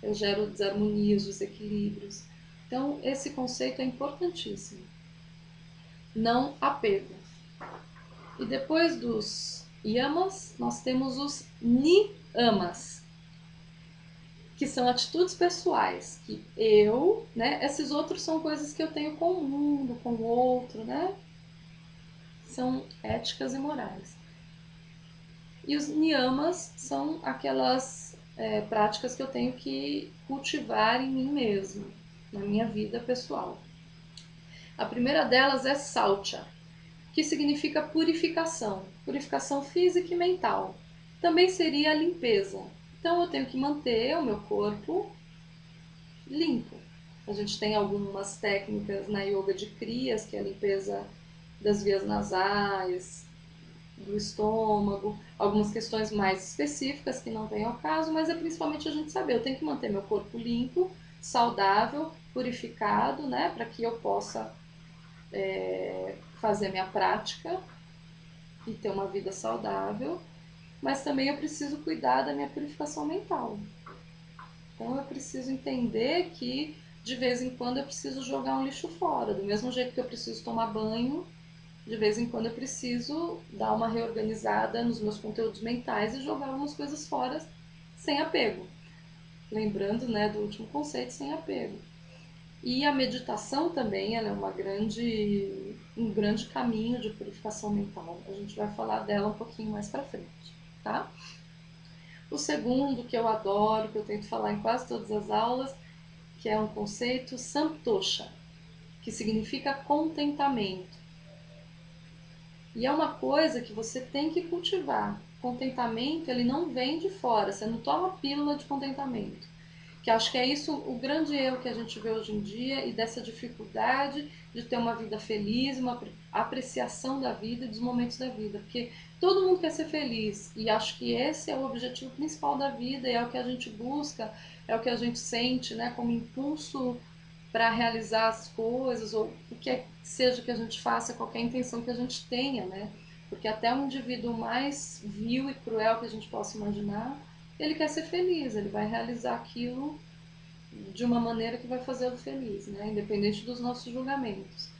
eu gero desarmonias, desequilíbrios. Então, esse conceito é importantíssimo. Não apego. E depois dos yamas, nós temos os niyamas, que são atitudes pessoais, que eu, né, esses outros são coisas que eu tenho com o mundo, com o outro, né? São éticas e morais. E os niyamas são aquelas práticas que eu tenho que cultivar em mim mesmo, na minha vida pessoal. A primeira delas é saucha, que significa purificação, purificação física e mental. Também seria a limpeza. Então eu tenho que manter o meu corpo limpo. A gente tem algumas técnicas na yoga de kriyas, que é a limpeza das vias nasais, do estômago, algumas questões mais específicas que não vêm ao caso, mas é principalmente a gente saber, eu tenho que manter meu corpo limpo, saudável, purificado, né, para que eu possa fazer minha prática e ter uma vida saudável, mas também eu preciso cuidar da minha purificação mental. Então eu preciso entender que de vez em quando eu preciso jogar um lixo fora, do mesmo jeito que eu preciso tomar banho, de vez em quando eu preciso dar uma reorganizada nos meus conteúdos mentais e jogar algumas coisas fora sem apego. Lembrando, né, do último conceito, sem apego. E a meditação também, ela é um grande caminho de purificação mental. A gente vai falar dela um pouquinho mais pra frente, tá? O segundo, que eu adoro, que eu tento falar em quase todas as aulas, que é um conceito santosha, que significa contentamento. E é uma coisa que você tem que cultivar. Contentamento, ele não vem de fora, você não toma pílula de contentamento. Que acho que é isso o grande erro que a gente vê hoje em dia e dessa dificuldade de ter uma vida feliz, uma apreciação da vida e dos momentos da vida. Porque todo mundo quer ser feliz e acho que esse é o objetivo principal da vida e é o que a gente busca, é o que a gente sente, né, como impulso para realizar as coisas ou o que seja que a gente faça, qualquer intenção que a gente tenha, né? Porque até o indivíduo mais vil e cruel que a gente possa imaginar, ele quer ser feliz, ele vai realizar aquilo de uma maneira que vai fazê-lo feliz, né? Independente dos nossos julgamentos.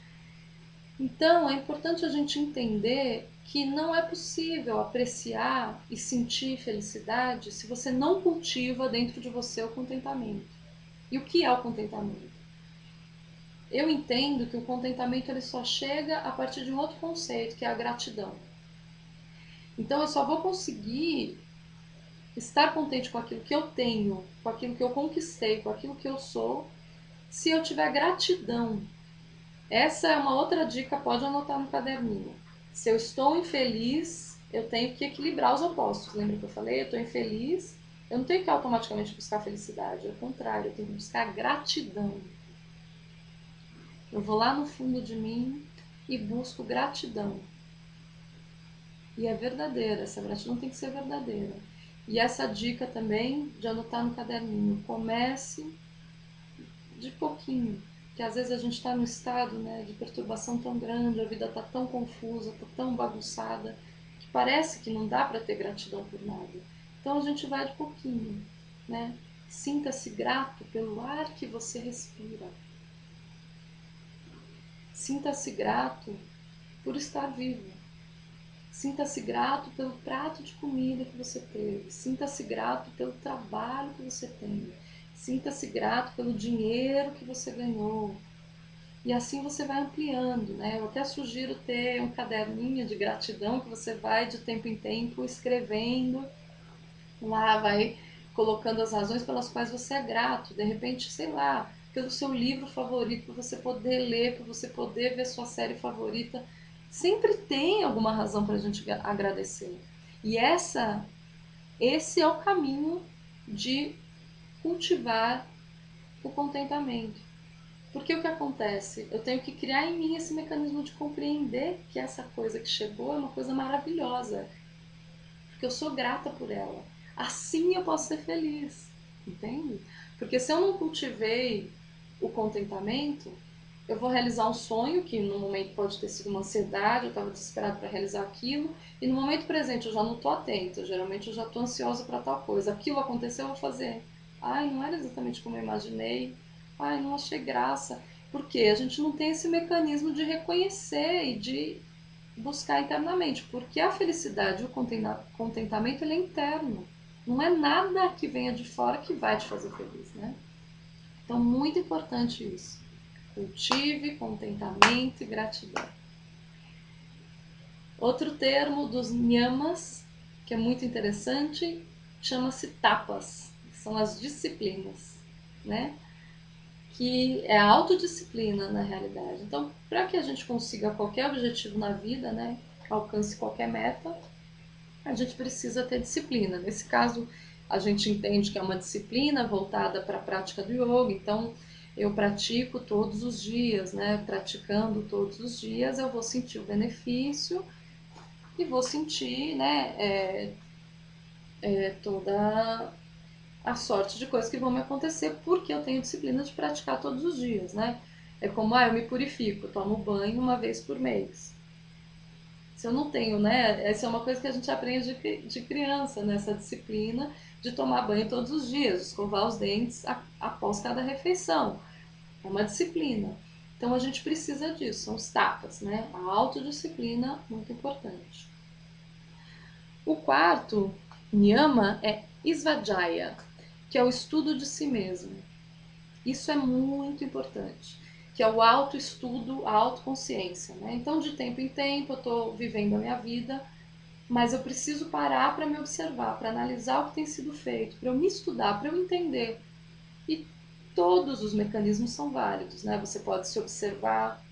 Então, é importante a gente entender que não é possível apreciar e sentir felicidade se você não cultiva dentro de você o contentamento. E o que é o contentamento? Eu entendo que o contentamento ele só chega a partir de um outro conceito, que é a gratidão. Então eu só vou conseguir estar contente com aquilo que eu tenho, com aquilo que eu conquistei, com aquilo que eu sou, se eu tiver gratidão. Essa é uma outra dica, pode anotar no caderninho. Se eu estou infeliz, eu tenho que equilibrar os opostos. Lembra que eu falei? Eu estou infeliz, Eu não tenho que automaticamente buscar felicidade, ao contrário, eu tenho que buscar gratidão. Eu vou lá no fundo de mim e busco gratidão. E é verdadeira, essa gratidão tem que ser verdadeira. E essa dica também de anotar no caderninho, comece de pouquinho, que às vezes a gente está num estado, né, de perturbação tão grande, a vida está tão confusa, está tão bagunçada, que parece que não dá para ter gratidão por nada. Então a gente vai de pouquinho, né? Sinta-se grato pelo ar que você respira. Sinta-se grato por estar vivo. Sinta-se grato pelo prato de comida que você teve. Sinta-se grato pelo trabalho que você tem. Sinta-se grato pelo dinheiro que você ganhou. E assim você vai ampliando, né? Eu até sugiro ter um caderninho de gratidão que você vai de tempo em tempo escrevendo. Lá vai colocando as razões pelas quais você é grato. De repente, sei lá, pelo seu livro favorito, para você poder ler, para você poder ver sua série favorita. Sempre tem alguma razão para a gente agradecer. E esse é o caminho de cultivar o contentamento. Porque o que acontece? Eu tenho que criar em mim esse mecanismo de compreender que essa coisa que chegou é uma coisa maravilhosa. Porque eu sou grata por ela. Assim eu posso ser feliz. Entende? Porque se eu não cultivei o contentamento, eu vou realizar um sonho que no momento pode ter sido uma ansiedade, eu estava desesperado para realizar aquilo, e no momento presente eu já não estou atenta, geralmente eu já estou ansiosa para tal coisa. Aquilo aconteceu, eu vou fazer. Ai, não era exatamente como eu imaginei. Ai, não achei graça. Porque a gente não tem esse mecanismo de reconhecer e de buscar internamente. Porque a felicidade e o contentamento ele é interno. Não é nada que venha de fora que vai te fazer feliz, né? Então, muito importante isso. Cultive contentamento e gratidão. Outro termo dos nyamas, que é muito interessante, chama-se tapas, que são as disciplinas, né? Que é a autodisciplina na realidade. Então, para que a gente consiga qualquer objetivo na vida, né? Alcance qualquer meta, a gente precisa ter disciplina. Nesse caso, a gente entende que é uma disciplina voltada para a prática do yoga, então eu pratico todos os dias, né? Praticando todos os dias, eu vou sentir o benefício e vou sentir, né, toda a sorte de coisas que vão me acontecer porque eu tenho disciplina de praticar todos os dias, né? É como, eu me purifico, tomo banho uma vez por mês. Se eu não tenho, né? Essa é uma coisa que a gente aprende de criança, nessa disciplina de tomar banho todos os dias, escovar os dentes após cada refeição. É uma disciplina. Então a gente precisa disso, são os tapas, né? A autodisciplina, muito importante. O quarto niyama é Svadhyaya, que é o estudo de si mesmo. Isso é muito importante, que é o autoestudo, a autoconsciência, né? Então, de tempo em tempo, eu estou vivendo a minha vida, mas eu preciso parar para me observar, para analisar o que tem sido feito, para eu me estudar, para eu entender. E todos os mecanismos são válidos, né? Você pode se observar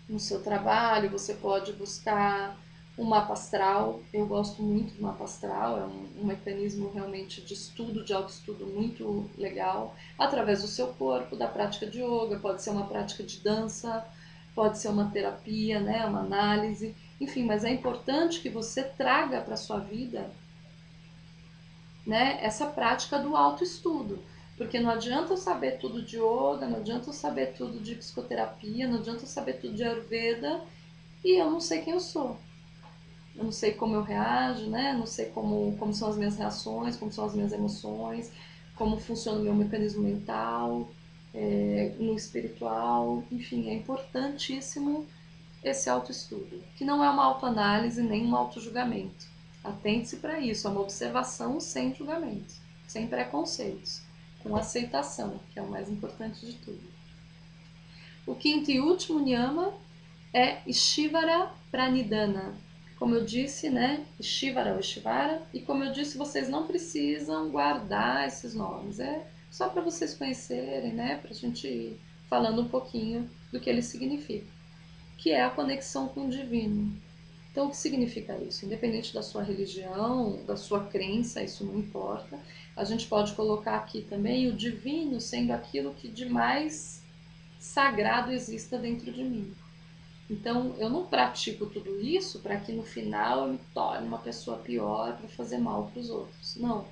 no seu trabalho, você pode buscar um mapa astral. Eu gosto muito do mapa astral, é um mecanismo realmente de estudo, de autoestudo muito legal, através do seu corpo, da prática de yoga, pode ser uma prática de dança, pode ser uma terapia, né, uma análise, enfim, mas é importante que você traga para a sua vida, né, essa prática do autoestudo. Porque não adianta eu saber tudo de yoga, não adianta eu saber tudo de psicoterapia, não adianta eu saber tudo de Ayurveda e eu não sei quem eu sou. Eu não sei como eu reajo, né? Não sei como são as minhas reações, como são as minhas emoções, como funciona o meu mecanismo mental, no espiritual. Enfim, é importantíssimo esse autoestudo, que não é uma autoanálise nem um autojulgamento. Atente-se para isso, é uma observação sem julgamento, sem preconceitos, com aceitação, que é o mais importante de tudo. O quinto e último niyama é Ishvara Pranidhana. Como eu disse, né? Ishvara ou Ishvara, e como eu disse, vocês não precisam guardar esses nomes, é só para vocês conhecerem, né? Para a gente ir falando um pouquinho do que eles significam, que é a conexão com o divino. Então, o que significa isso? Independente da sua religião, da sua crença, isso não importa. A gente pode colocar aqui também o divino sendo aquilo que de mais sagrado exista dentro de mim. Então, eu não pratico tudo isso para que no final eu me torne uma pessoa pior para fazer mal para os outros. Não.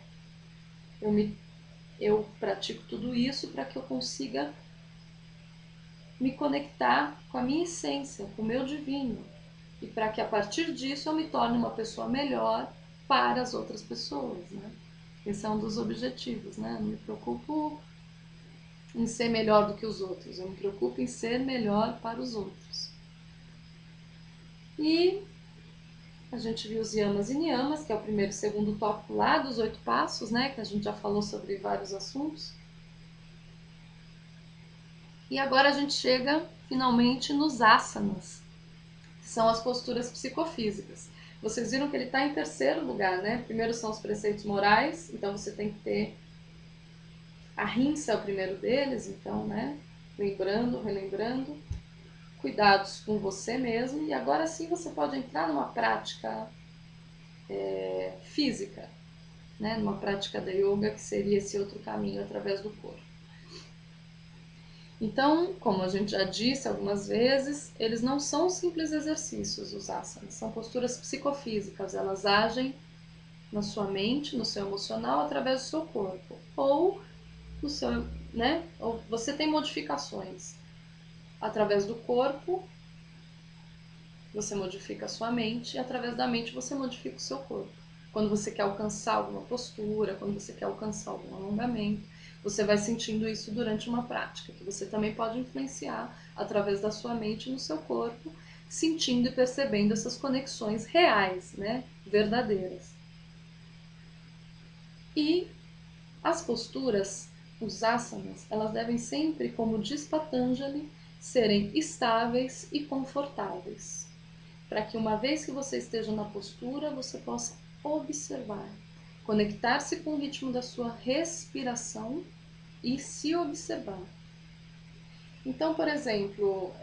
Eu pratico tudo isso para que eu consiga me conectar com a minha essência, com o meu divino. E para que a partir disso eu me torne uma pessoa melhor para as outras pessoas, né? Esse é um dos objetivos, né? Eu não me preocupo em ser melhor do que os outros, eu me preocupo em ser melhor para os outros. E a gente viu os yamas e niyamas, que é o primeiro e segundo tópico lá dos 8 passos, né? Que a gente já falou sobre vários assuntos. E agora a gente chega finalmente nos asanas, que são as posturas psicofísicas. Vocês viram que ele está em terceiro lugar, né? Primeiro são os preceitos morais, então você tem que ter a rinça é o primeiro deles, então, né? Lembrando, relembrando, cuidados com você mesmo, e agora sim você pode entrar numa prática física, né? Numa prática da yoga, que seria esse outro caminho através do corpo. Então, como a gente já disse algumas vezes, eles não são simples exercícios, os asanas, são posturas psicofísicas, elas agem na sua mente, no seu emocional, através do seu corpo, ou no seu, né? Ou você tem modificações através do corpo, você modifica a sua mente, e através da mente você modifica o seu corpo. Quando você quer alcançar alguma postura, quando você quer alcançar algum alongamento, você vai sentindo isso durante uma prática, que você também pode influenciar através da sua mente no seu corpo, sentindo e percebendo essas conexões reais, né? Verdadeiras. E as posturas, os asanas, elas devem sempre, como diz Patanjali, serem estáveis e confortáveis, para que uma vez que você esteja na postura, você possa observar, conectar-se com o ritmo da sua respiração e se observar. Então, por exemplo,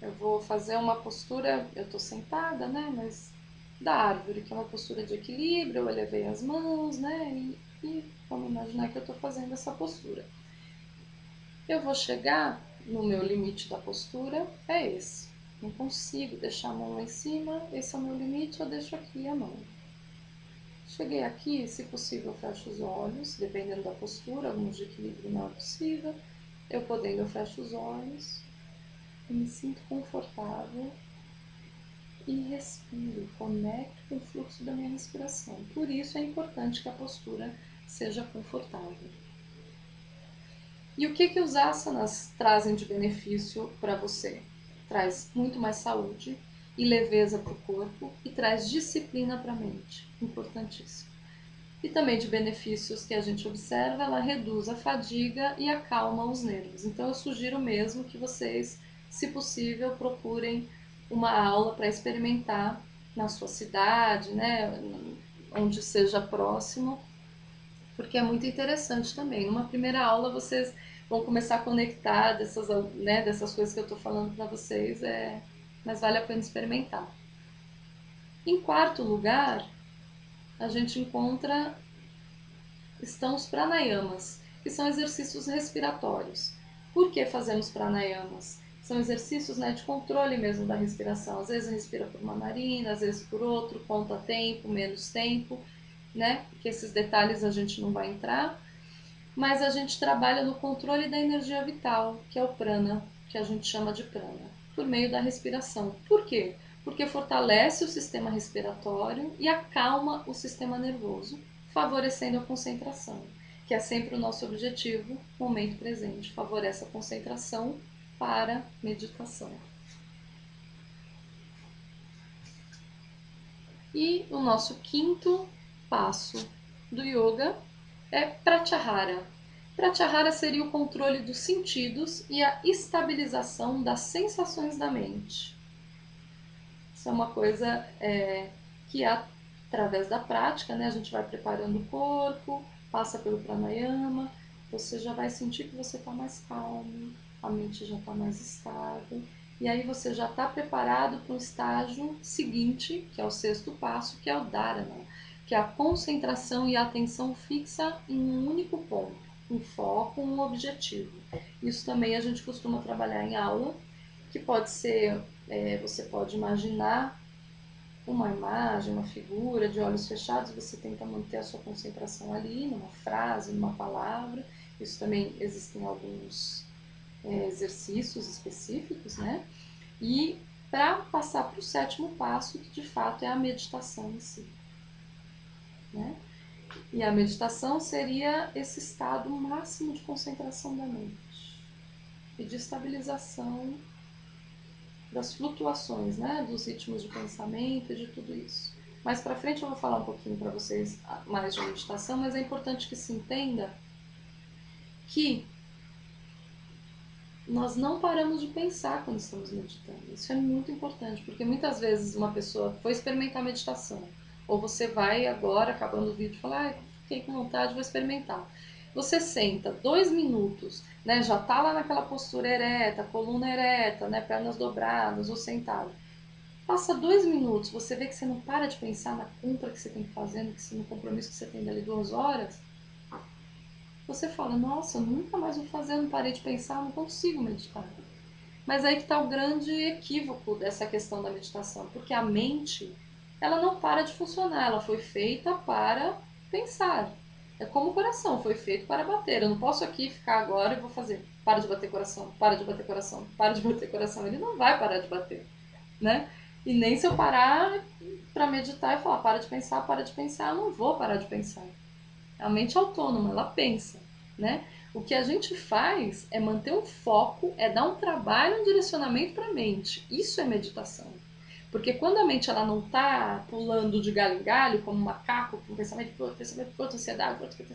eu vou fazer uma postura, eu estou sentada, né, mas da árvore, que é uma postura de equilíbrio, eu elevei as mãos, né, e vamos imaginar que eu estou fazendo essa postura. Eu vou chegar no meu limite da postura, é esse. Não consigo deixar a mão lá em cima, esse é o meu limite, eu deixo aqui a mão. Cheguei aqui, se possível eu fecho os olhos, dependendo da postura, alguns de equilíbrio não é possível. Eu podendo, eu fecho os olhos, eu me sinto confortável e respiro, conecto com o fluxo da minha respiração. Por isso é importante que a postura seja confortável. E o que os asanas trazem de benefício para você? Traz muito mais saúde e leveza para o corpo e traz disciplina para a mente, importantíssimo. E também de benefícios que a gente observa, ela reduz a fadiga e acalma os nervos. Então eu sugiro mesmo que vocês, se possível, procurem uma aula para experimentar na sua cidade, né, onde seja próximo, porque é muito interessante também. Numa primeira aula vocês vão começar a conectar dessas coisas que eu estou falando para vocês, mas vale a pena experimentar. Em quarto lugar, a gente estão os pranayamas, que são exercícios respiratórios. Por que fazemos pranayamas? São exercícios, né, de controle mesmo da respiração. Às vezes respira por uma narina, às vezes por outro, conta tempo, menos tempo, né? Porque esses detalhes a gente não vai entrar. Mas a gente trabalha no controle da energia vital, que é o prana, que a gente chama de prana, por meio da respiração. Por quê? Porque fortalece o sistema respiratório e acalma o sistema nervoso, favorecendo a concentração, que é sempre o nosso objetivo, momento presente. Favorece a concentração para meditação. E o nosso quinto passo do yoga é Pratyahara. Pratyahara seria o controle dos sentidos e a estabilização das sensações da mente. Isso é uma coisa que através da prática, né, a gente vai preparando o corpo, passa pelo pranayama, você já vai sentir que você está mais calmo, a mente já está mais estável E aí você já está preparado para o estágio seguinte, que é o sexto passo, que é o dharana, que é a concentração e a atenção fixa em um único ponto, um foco, um objetivo. Isso também a gente costuma trabalhar em aula, que pode ser, você pode imaginar uma imagem, uma figura de olhos fechados, você tenta manter a sua concentração ali, numa frase, numa palavra. Isso também existem alguns exercícios específicos, né? E para passar para o sétimo passo, que de fato é a meditação em si, né? E a meditação seria esse estado máximo de concentração da mente e de estabilização das flutuações, né? Dos ritmos de pensamento e de tudo isso. Mais para frente eu vou falar um pouquinho para vocês mais de meditação, mas é importante que se entenda que nós não paramos de pensar quando estamos meditando. Isso é muito importante, porque muitas vezes uma pessoa foi experimentar meditação, ou você vai agora, acabando o vídeo, e fala, fiquei com vontade, vou experimentar. Você senta 2 minutos, né, já está lá naquela postura ereta, coluna ereta, né, pernas dobradas ou sentado. Passa 2 minutos, você vê que você não para de pensar na compra que você tem que fazer, no compromisso que você tem dali 2 horas. Você fala, nossa, eu nunca mais vou fazer, não parei de pensar, não consigo meditar. Mas aí que está o grande equívoco dessa questão da meditação, porque a mente, ela não para de funcionar, ela foi feita para pensar. É como o coração, foi feito para bater. Eu não posso aqui ficar agora e vou fazer, para de bater coração, para de bater coração, para de bater coração. Ele não vai parar de bater, né? E nem se eu parar para meditar e falar, para de pensar, eu não vou parar de pensar. A mente é autônoma, ela pensa, né? O que a gente faz é manter um foco, é dar um trabalho, um direcionamento para a mente. Isso é meditação. Porque quando a mente ela não está pulando de galho em galho, como um macaco, com pensamento para outro, ansiedade, para outro,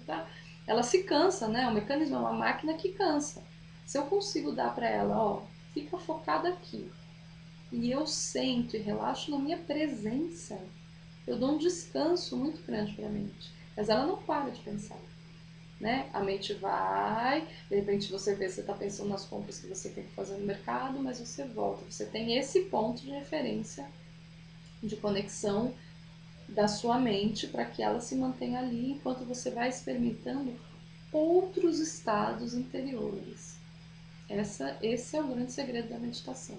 ela se cansa, né? O mecanismo é uma máquina que cansa. Se eu consigo dar para ela, ó, fica focada aqui, e eu sento e relaxo na minha presença, eu dou um descanso muito grande para a mente. Mas ela não para de pensar, né? A mente vai, de repente você vê, você está pensando nas compras que você tem que fazer no mercado, mas você volta. Você tem esse ponto de referência, de conexão da sua mente para que ela se mantenha ali enquanto você vai experimentando outros estados interiores. Esse é o grande segredo da meditação.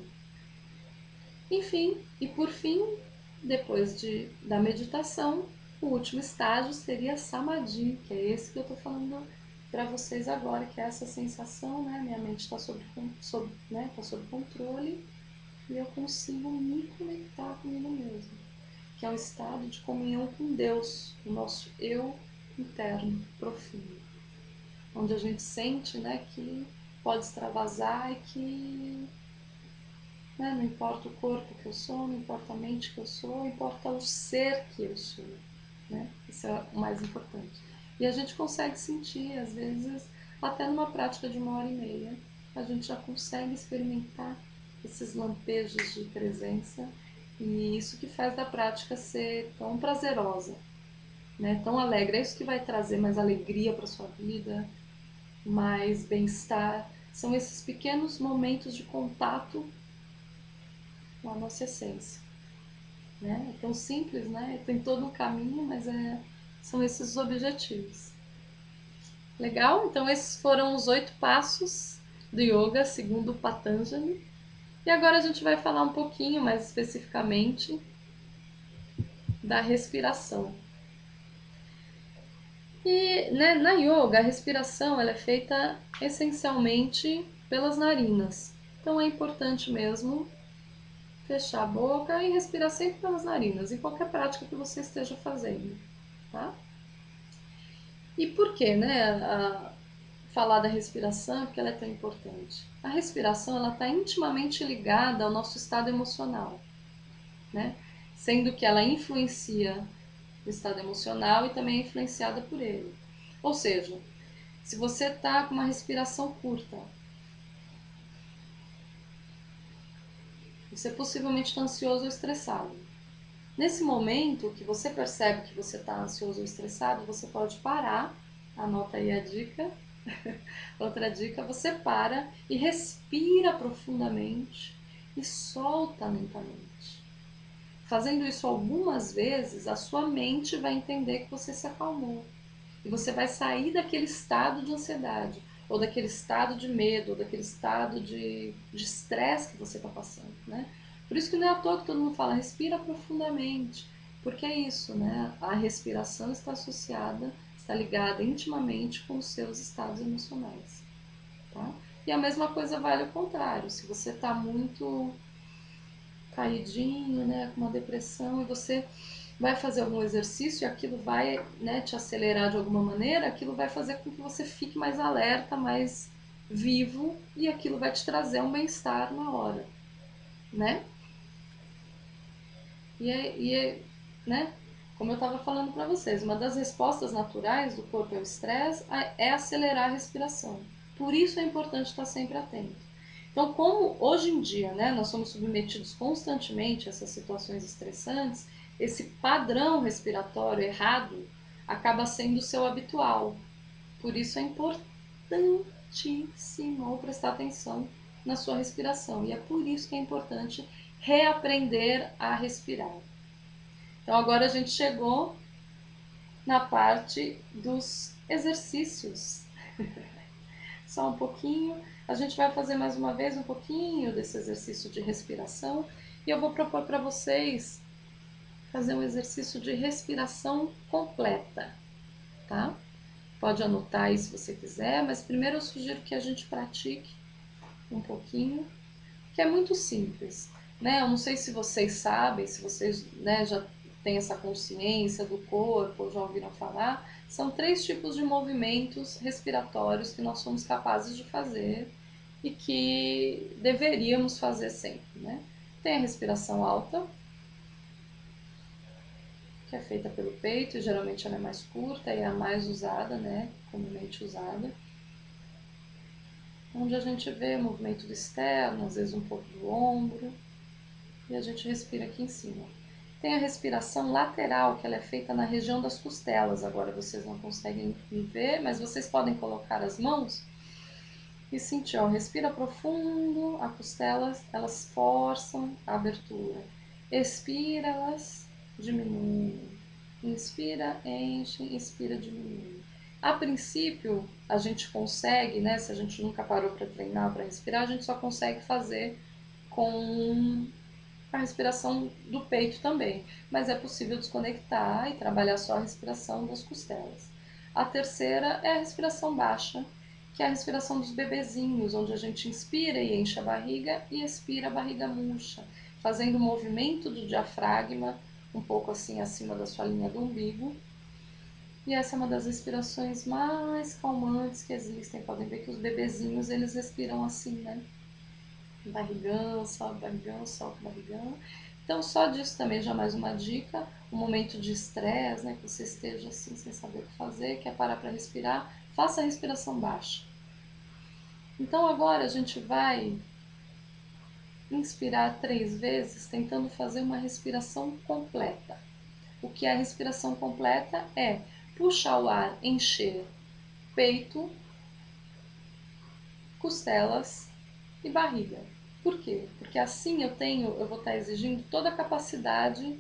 Enfim, e por fim, depois da meditação, o último estágio seria Samadhi, que é esse que eu estou falando para vocês agora, que é essa sensação, né? Minha mente está tá sob controle e eu consigo me conectar comigo mesmo, que é um estado de comunhão com Deus, o nosso eu interno, profundo, onde a gente sente, né, que pode extravasar e que, né, não importa o corpo que eu sou, não importa a mente que eu sou, importa o ser que eu sou, né? Isso é o mais importante. E a gente consegue sentir, às vezes, até numa prática de 1 hora e meia, a gente já consegue experimentar esses lampejos de presença, e isso que faz da prática ser tão prazerosa, né? Tão alegre. É isso que vai trazer mais alegria para sua vida, mais bem-estar. São esses pequenos momentos de contato com a nossa essência, né? É tão simples, né? Tem todo um caminho, mas são esses os objetivos. Legal? Então esses foram os 8 passos do yoga segundo o Patanjali. E agora a gente vai falar um pouquinho mais especificamente da respiração. E, né, na yoga a respiração ela é feita essencialmente pelas narinas. Então é importante mesmo fechar a boca e respirar sempre pelas narinas, em qualquer prática que você esteja fazendo, tá? E por que, né, falar da respiração, porque ela é tão importante? A respiração, ela está intimamente ligada ao nosso estado emocional, né? Sendo que ela influencia o estado emocional e também é influenciada por ele. Ou seja, se você está com uma respiração curta, você possivelmente está ansioso ou estressado. Nesse momento que você percebe que você está ansioso ou estressado, você pode parar, anota aí a dica. Outra dica, você para e respira profundamente e solta lentamente. Fazendo isso algumas vezes, a sua mente vai entender que você se acalmou. E você vai sair daquele estado de ansiedade, ou daquele estado de medo, ou daquele estado de estresse que você está passando, né? Por isso que não é à toa que todo mundo fala, respira profundamente. Porque é isso, né? A respiração está associada, está ligada intimamente com os seus estados emocionais, tá? E a mesma coisa vale ao contrário. Se você está muito caidinho, né, com uma depressão, e você vai fazer algum exercício e aquilo vai, né, te acelerar de alguma maneira, aquilo vai fazer com que você fique mais alerta, mais vivo, e aquilo vai te trazer um bem-estar na hora, né? Né? Como eu estava falando para vocês, uma das respostas naturais do corpo ao estresse é acelerar a respiração. Por isso é importante estar sempre atento. Então, como hoje em dia, né, nós somos submetidos constantemente a essas situações estressantes, esse padrão respiratório errado acaba sendo o seu habitual. Por isso é importantíssimo prestar atenção na sua respiração. E é por isso que é importante reaprender a respirar. Então agora a gente chegou na parte dos exercícios. Só um pouquinho. A gente vai fazer mais uma vez um pouquinho desse exercício de respiração. E eu vou propor para vocês fazer um exercício de respiração completa, tá? Pode anotar aí se você quiser, mas primeiro eu sugiro que a gente pratique um pouquinho, que é muito simples, né? Eu não sei se vocês sabem, se vocês, né, já têm essa consciência do corpo, ou já ouviram falar, são 3 tipos de movimentos respiratórios que nós somos capazes de fazer e que deveríamos fazer sempre, né? Tem a respiração alta, que é feita pelo peito, e geralmente ela é mais curta e é a mais usada, né? Comumente usada. Onde a gente vê movimento do externo, às vezes um pouco do ombro, e a gente respira aqui em cima. Tem a respiração lateral, que ela é feita na região das costelas. Agora vocês não conseguem me ver, mas vocês podem colocar as mãos e sentir, ó, respira profundo, as costelas, elas forçam a abertura. Expira, elas diminuem. Inspira, enche, inspira, diminui. A princípio, a gente consegue, né, se a gente nunca parou para treinar, para respirar, a gente só consegue fazer com a respiração do peito também, mas é possível desconectar e trabalhar só a respiração das costelas. A terceira é a respiração baixa, que é a respiração dos bebezinhos, onde a gente inspira e enche a barriga e expira a barriga murcha, fazendo o movimento do diafragma um pouco assim acima da sua linha do umbigo. E essa é uma das respirações mais calmantes que existem. Podem ver que os bebezinhos, eles respiram assim, né? Barrigão, solta barrigão. Então, só disso também já mais uma dica. Um momento de estresse, né? Que você esteja assim, sem saber o que fazer, quer parar para respirar, faça a respiração baixa. Então, agora a gente vai inspirar 3 vezes, tentando fazer uma respiração completa. O que é a respiração completa? É puxar o ar, encher peito, costelas e barriga. Por quê? Porque assim eu vou estar exigindo toda a capacidade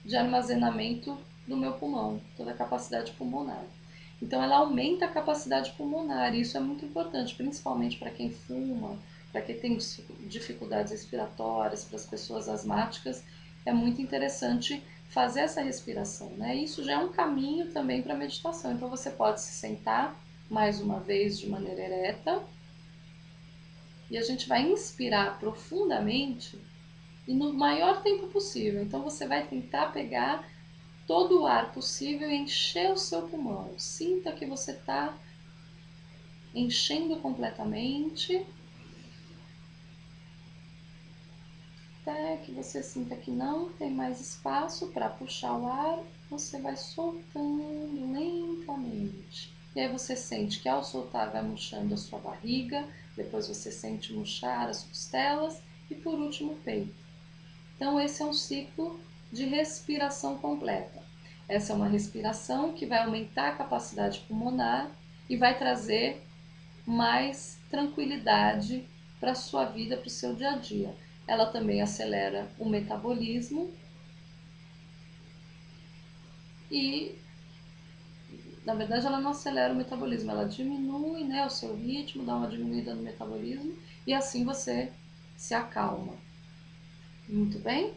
de armazenamento do meu pulmão, toda a capacidade pulmonar. Então ela aumenta a capacidade pulmonar, e isso é muito importante, principalmente para quem fuma, para quem tem dificuldades respiratórias, para as pessoas asmáticas, é muito interessante fazer essa respiração, né? Isso já é um caminho também para a meditação. Então você pode se sentar mais uma vez de maneira ereta, e a gente vai inspirar profundamente e no maior tempo possível. Então você vai tentar pegar todo o ar possível e encher o seu pulmão. Sinta que você está enchendo completamente, até que você sinta que não tem mais espaço para puxar o ar, você vai soltando lentamente. E aí você sente que ao soltar vai murchando a sua barriga, depois você sente murchar as costelas e por último o peito. Então esse é um ciclo de respiração completa. Essa é uma respiração que vai aumentar a capacidade pulmonar e vai trazer mais tranquilidade para a sua vida, para o seu dia a dia. ela também acelera o metabolismo e, na verdade, ela não acelera o metabolismo, ela diminui, né, o seu ritmo, dá uma diminuída no metabolismo e assim você se acalma. Muito bem?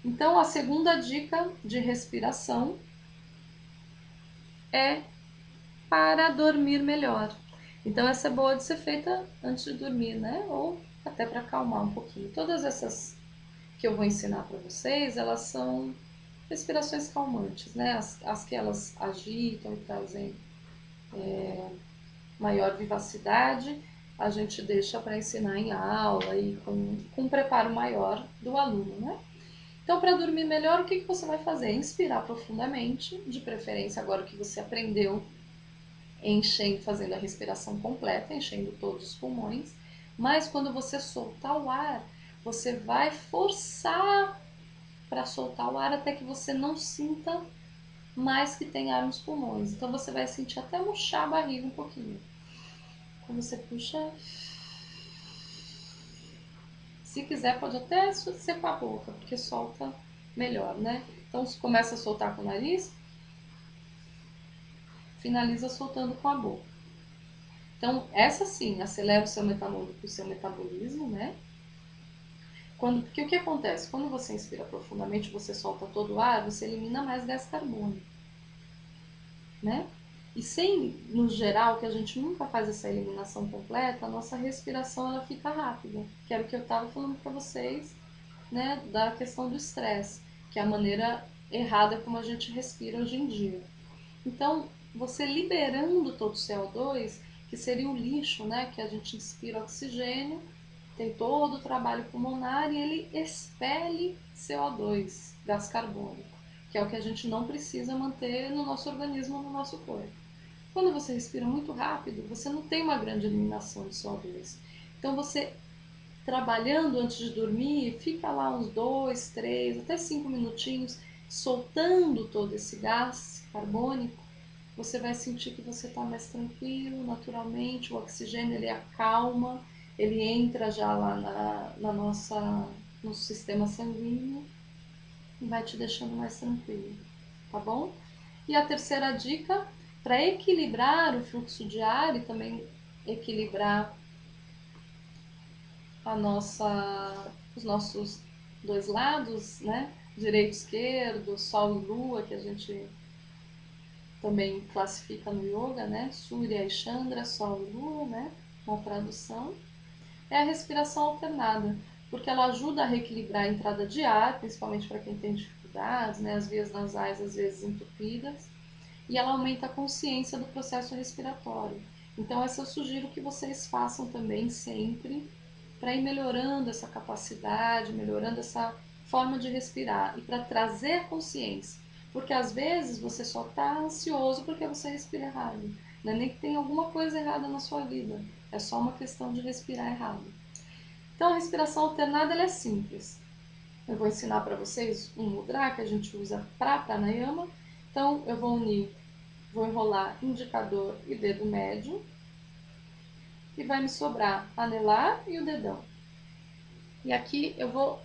Então, a segunda dica de respiração é para dormir melhor. Então, essa é boa de ser feita antes de dormir, né? Ou até para acalmar um pouquinho. Todas essas que eu vou ensinar para vocês, elas são respirações calmantes, né? As que elas agitam e trazem maior vivacidade, a gente deixa para ensinar em aula e com um preparo maior do aluno, né? Então, para dormir melhor, o que você vai fazer? Inspirar profundamente, de preferência agora que você aprendeu, enchendo, fazendo a respiração completa, enchendo todos os pulmões. Mas quando você soltar o ar, você vai forçar para soltar o ar até que você não sinta mais que tem ar nos pulmões. Então você vai sentir até murchar a barriga um pouquinho. Quando você puxa, se quiser pode até ser com a boca, porque solta melhor, né? Então você começa a soltar com o nariz, finaliza soltando com a boca. Então essa sim acelera o seu metabolismo, né? Porque o que acontece? Quando você inspira profundamente, você solta todo o ar, você elimina mais gás carbônico, né? E sem, no geral, que a gente nunca faz essa eliminação completa, a nossa respiração ela fica rápida, que era o que eu estava falando para vocês, né, da questão do estresse, que é a maneira errada como a gente respira hoje em dia. Então, você liberando todo o CO2, que seria o lixo, né, que a gente inspira oxigênio, tem todo o trabalho pulmonar e ele expele CO2, gás carbônico, que é o que a gente não precisa manter no nosso organismo, no nosso corpo. Quando você respira muito rápido, você não tem uma grande eliminação de CO2. Então você trabalhando antes de dormir, fica lá uns 2, 3, até 5 minutinhos, soltando todo esse gás carbônico, você vai sentir que você está mais tranquilo, naturalmente, o oxigênio ele acalma, ele entra já lá no sistema sanguíneo e vai te deixando mais tranquilo, tá bom? E a terceira dica, para equilibrar o fluxo de ar e também equilibrar os nossos dois lados, né? Direito e esquerdo, Sol e Lua, que a gente também classifica no yoga, né? Surya e Chandra, Sol e Lua, né? Uma tradução. É a respiração alternada, porque ela ajuda a reequilibrar a entrada de ar, principalmente para quem tem dificuldades, né? As vias nasais às vezes entupidas, e ela aumenta a consciência do processo respiratório. Então, essa eu sugiro que vocês façam também sempre, para ir melhorando essa capacidade, melhorando essa forma de respirar e para trazer a consciência. Porque às vezes você só está ansioso porque você respira errado. Não é nem que tem alguma coisa errada na sua vida, é só uma questão de respirar errado. Então a respiração alternada ela é simples. Eu vou ensinar para vocês um mudra que a gente usa para pranayama. Então eu vou enrolar indicador e dedo médio e vai me sobrar anelar e o dedão. E aqui eu vou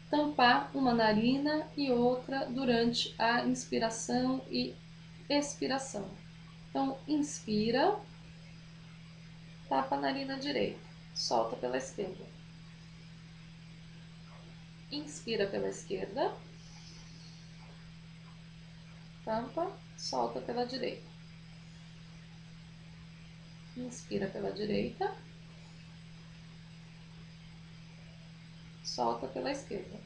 tampar uma narina e outra durante a inspiração e expiração. Então, inspira, tapa a narina direita, solta pela esquerda. Inspira pela esquerda, tampa, solta pela direita. Inspira pela direita, solta pela esquerda.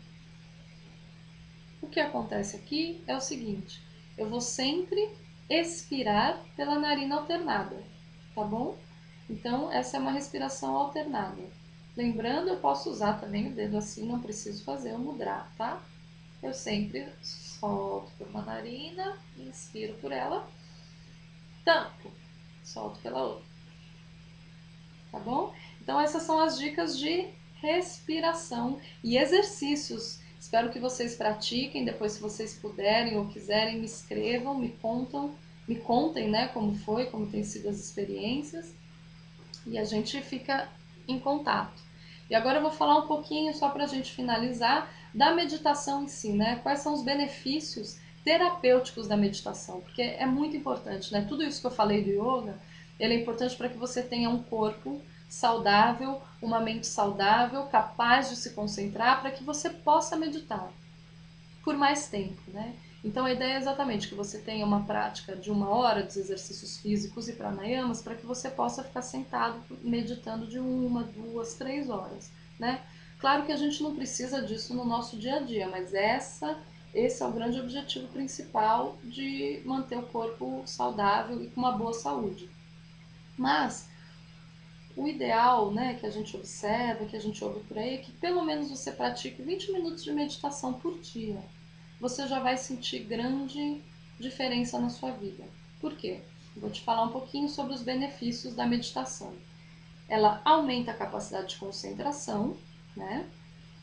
O que acontece aqui é o seguinte, eu vou sempre expirar pela narina alternada, tá bom? Então, essa é uma respiração alternada. Lembrando, eu posso usar também o dedo assim, não preciso fazer o mudra, tá? Eu sempre solto por uma narina, inspiro por ela, tampo, solto pela outra, tá bom? Então, essas são as dicas de respiração e exercícios. Espero que vocês pratiquem, depois se vocês puderem ou quiserem, me escrevam, me contem, né, como foi, como têm sido as experiências. E a gente fica em contato. E agora eu vou falar um pouquinho, só para a gente finalizar, da meditação em si, né? Quais são os benefícios terapêuticos da meditação, porque é muito importante, né? Tudo isso que eu falei do yoga, ele é importante para que você tenha um corpo saudável, uma mente saudável, capaz de se concentrar, para que você possa meditar por mais tempo, né? Então a ideia é exatamente que você tenha uma prática de 1 hora dos exercícios físicos e pranayamas para que você possa ficar sentado meditando de 1, 2, 3 horas, né? Claro que a gente não precisa disso no nosso dia a dia, mas esse é o grande objetivo principal de manter o corpo saudável e com uma boa saúde. Mas o ideal, né, que a gente observa, que a gente ouve por aí, é que pelo menos você pratique 20 minutos de meditação por dia. Você já vai sentir grande diferença na sua vida. Por quê? Vou te falar um pouquinho sobre os benefícios da meditação. Ela aumenta a capacidade de concentração, né?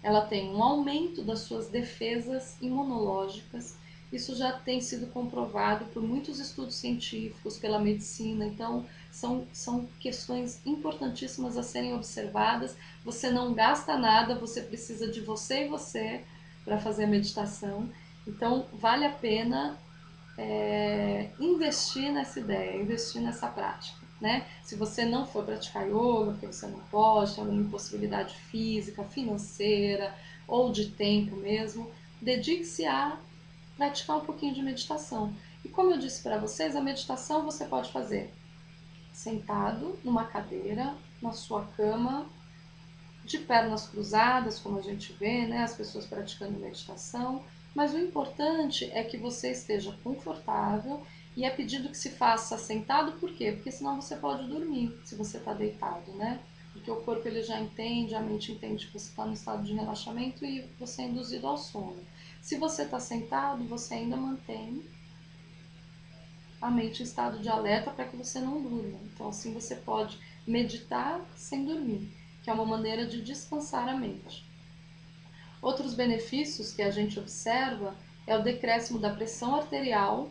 Ela tem um aumento das suas defesas imunológicas. Isso já tem sido comprovado por muitos estudos científicos, pela medicina. Então, são questões importantíssimas a serem observadas. Você não gasta nada, você precisa de você e você para fazer a meditação. Então, vale a pena investir nessa ideia, investir nessa prática. Né? Se você não for praticar yoga, porque você não pode, tem alguma impossibilidade física, financeira ou de tempo mesmo, dedique-se a praticar um pouquinho de meditação. E como eu disse para vocês, a meditação você pode fazer sentado numa cadeira, na sua cama, de pernas cruzadas, como a gente vê, né, as pessoas praticando meditação, mas o importante é que você esteja confortável e é pedido que se faça sentado, por quê? Porque senão você pode dormir se você está deitado, né? Porque o corpo ele já entende, a mente entende que você está no estado de relaxamento e você é induzido ao sono. Se você está sentado, você ainda mantém a mente em estado de alerta para que você não durma. Então assim você pode meditar sem dormir, que é uma maneira de descansar a mente. Outros benefícios que a gente observa é o decréscimo da pressão arterial,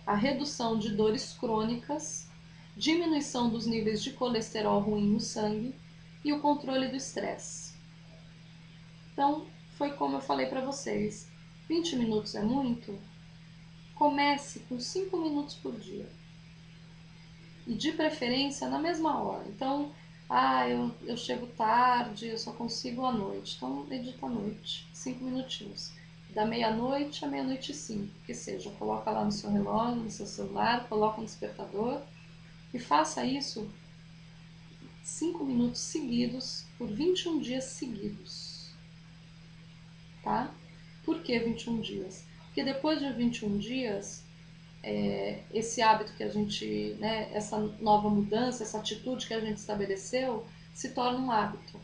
a redução de dores crônicas, diminuição dos níveis de colesterol ruim no sangue e o controle do estresse. Então, foi como eu falei para vocês, 20 minutos é muito? Comece com 5 minutos por dia. E de preferência na mesma hora. Então, eu chego tarde, eu só consigo à noite. Então, medita à noite, 5 minutinhos. Da meia-noite à meia-noite e 5, que seja. Coloca lá no seu relógio, no seu celular, coloca no despertador e faça isso 5 minutos seguidos por 21 dias seguidos. Tá? Por que 21 dias? Porque depois de 21 dias, esse hábito que a gente, né, essa nova mudança, essa atitude que a gente estabeleceu, se torna um hábito.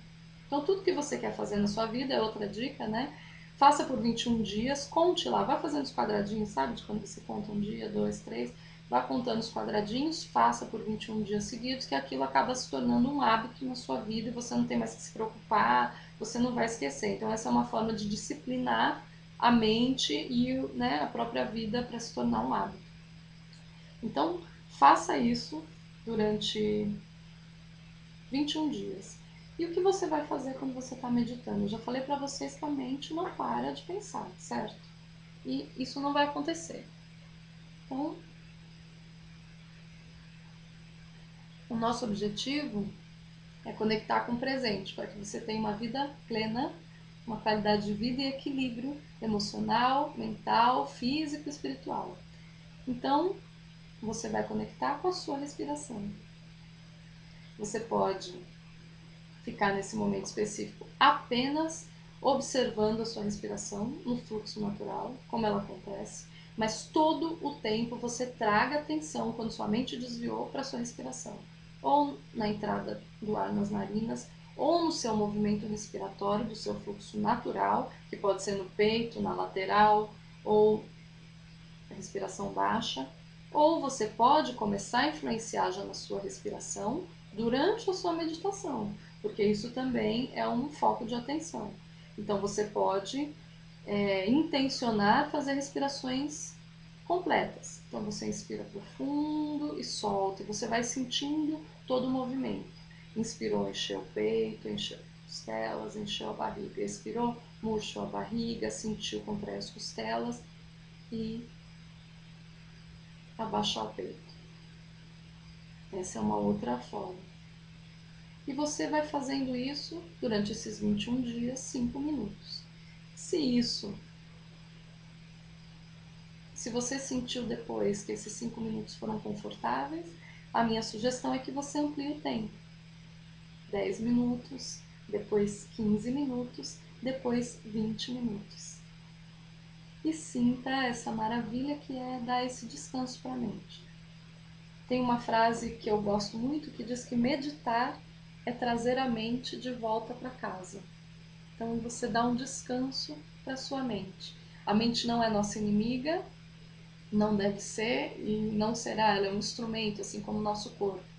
Então, tudo que você quer fazer na sua vida, é outra dica, né? Faça por 21 dias, conte lá, vá fazendo os quadradinhos, sabe? De quando você conta 1 dia, 2, 3, vá contando os quadradinhos, faça por 21 dias seguidos, que aquilo acaba se tornando um hábito na sua vida e você não tem mais que se preocupar, você não vai esquecer. Então, essa é uma forma de disciplinar a mente e, né, a própria vida para se tornar um hábito. Então, faça isso durante 21 dias. E o que você vai fazer quando você está meditando? Eu já falei para vocês que a mente não para de pensar, certo? E isso não vai acontecer. Então, o nosso objetivo é conectar com o presente, para que você tenha uma vida plena, uma qualidade de vida e equilíbrio emocional, mental, físico e espiritual. Então, você vai conectar com a sua respiração. Você pode ficar nesse momento específico apenas observando a sua respiração no fluxo natural, como ela acontece, mas todo o tempo você traga atenção quando sua mente desviou para a sua respiração, ou na entrada do ar nas narinas, ou no seu movimento respiratório do seu fluxo natural, que pode ser no peito, na lateral, ou a respiração baixa, ou você pode começar a influenciar já na sua respiração durante a sua meditação, porque isso também é um foco de atenção. Então você pode intencionar fazer respirações completas. Então você inspira profundo e solta, e você vai sentindo todo o movimento. Inspirou, encheu o peito, encheu, costelas, encheu a barriga. Expirou, murchou a barriga, sentiu contrair as costelas e abaixar o peito. Essa é uma outra forma. E você vai fazendo isso durante esses 21 dias, 5 minutos. Se você sentiu depois que esses 5 minutos foram confortáveis, a minha sugestão é que você amplie o tempo. 10 minutos, depois 15 minutos, depois 20 minutos. E sinta essa maravilha que é dar esse descanso para a mente. Tem uma frase que eu gosto muito que diz que meditar é trazer a mente de volta para casa. Então você dá um descanso para sua mente. A mente não é nossa inimiga, não deve ser e não será, ela é um instrumento, assim como o nosso corpo.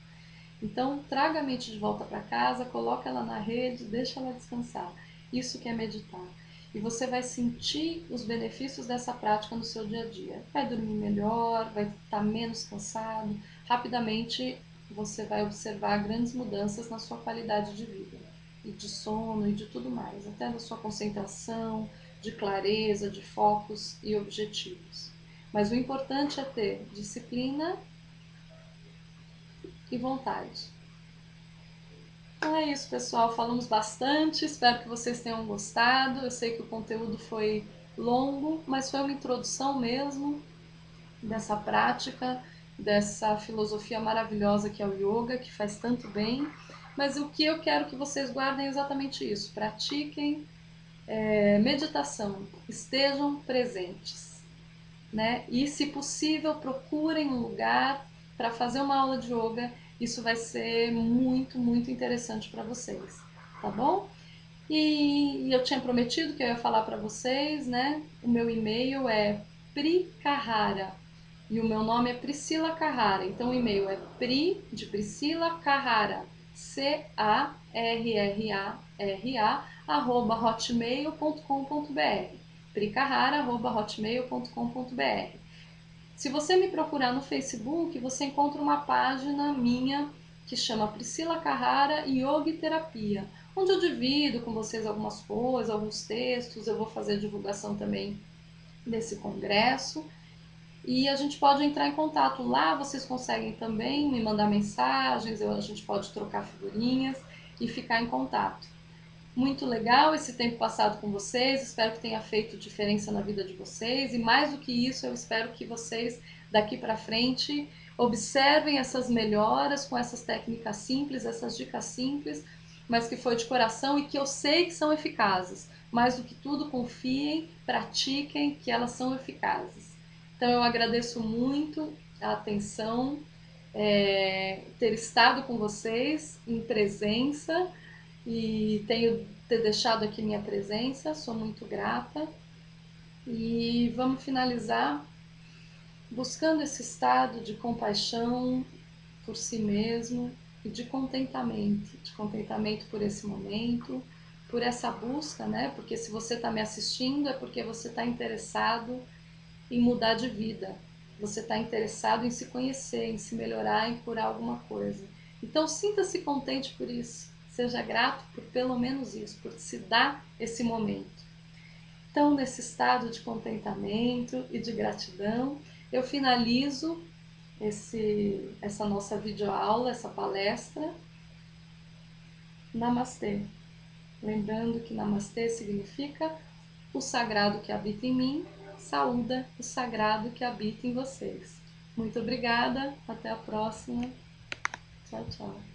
Então traga a mente de volta para casa, coloca ela na rede, deixa ela descansar. Isso que é meditar. E você vai sentir os benefícios dessa prática no seu dia a dia. Vai dormir melhor, vai estar menos cansado. Rapidamente você vai observar grandes mudanças na sua qualidade de vida. E de sono e de tudo mais. Até na sua concentração, de clareza, de focos e objetivos. Mas o importante é ter disciplina e vontade. Então é isso, pessoal. Falamos bastante. Espero que vocês tenham gostado. Eu sei que o conteúdo foi longo, mas foi uma introdução mesmo dessa prática, dessa filosofia maravilhosa que é o yoga, que faz tanto bem. Mas o que eu quero que vocês guardem é exatamente isso. Pratiquem meditação. Estejam presentes. Né? E, se possível, procurem um lugar para fazer uma aula de yoga. Isso vai ser muito, muito interessante para vocês, tá bom? E eu tinha prometido que eu ia falar para vocês, né? O meu e-mail é Pri.Carrara e o meu nome é Priscila Carrara. Então o e-mail é Pri de Priscila Carrara, CARRARA @hotmail.com.br, pricarrara@hotmail.com.br. Se você me procurar no Facebook, você encontra uma página minha que chama Priscila Carrara Yoga e Terapia, onde eu divido com vocês algumas coisas, alguns textos, eu vou fazer divulgação também desse congresso. E a gente pode entrar em contato lá, vocês conseguem também me mandar mensagens, a gente pode trocar figurinhas e ficar em contato. Muito legal esse tempo passado com vocês, espero que tenha feito diferença na vida de vocês e mais do que isso, eu espero que vocês daqui para frente observem essas melhoras com essas técnicas simples, essas dicas simples, mas que foi de coração e que eu sei que são eficazes. Mais do que tudo, confiem, pratiquem, que elas são eficazes. Então eu agradeço muito a atenção, ter estado com vocês em presença e ter deixado aqui minha presença, sou muito grata. E vamos finalizar buscando esse estado de compaixão por si mesmo e de contentamento por esse momento, por essa busca, né? Porque se você está me assistindo é porque você está interessado em mudar de vida, você está interessado em se conhecer, em se melhorar, em curar alguma coisa. Então sinta-se contente por isso, seja grato por pelo menos isso, por se dar esse momento. Então, nesse estado de contentamento e de gratidão, eu finalizo essa nossa videoaula, essa palestra. Namastê. Lembrando que Namastê significa o sagrado que habita em mim, saúda o sagrado que habita em vocês. Muito obrigada, até a próxima. Tchau, tchau.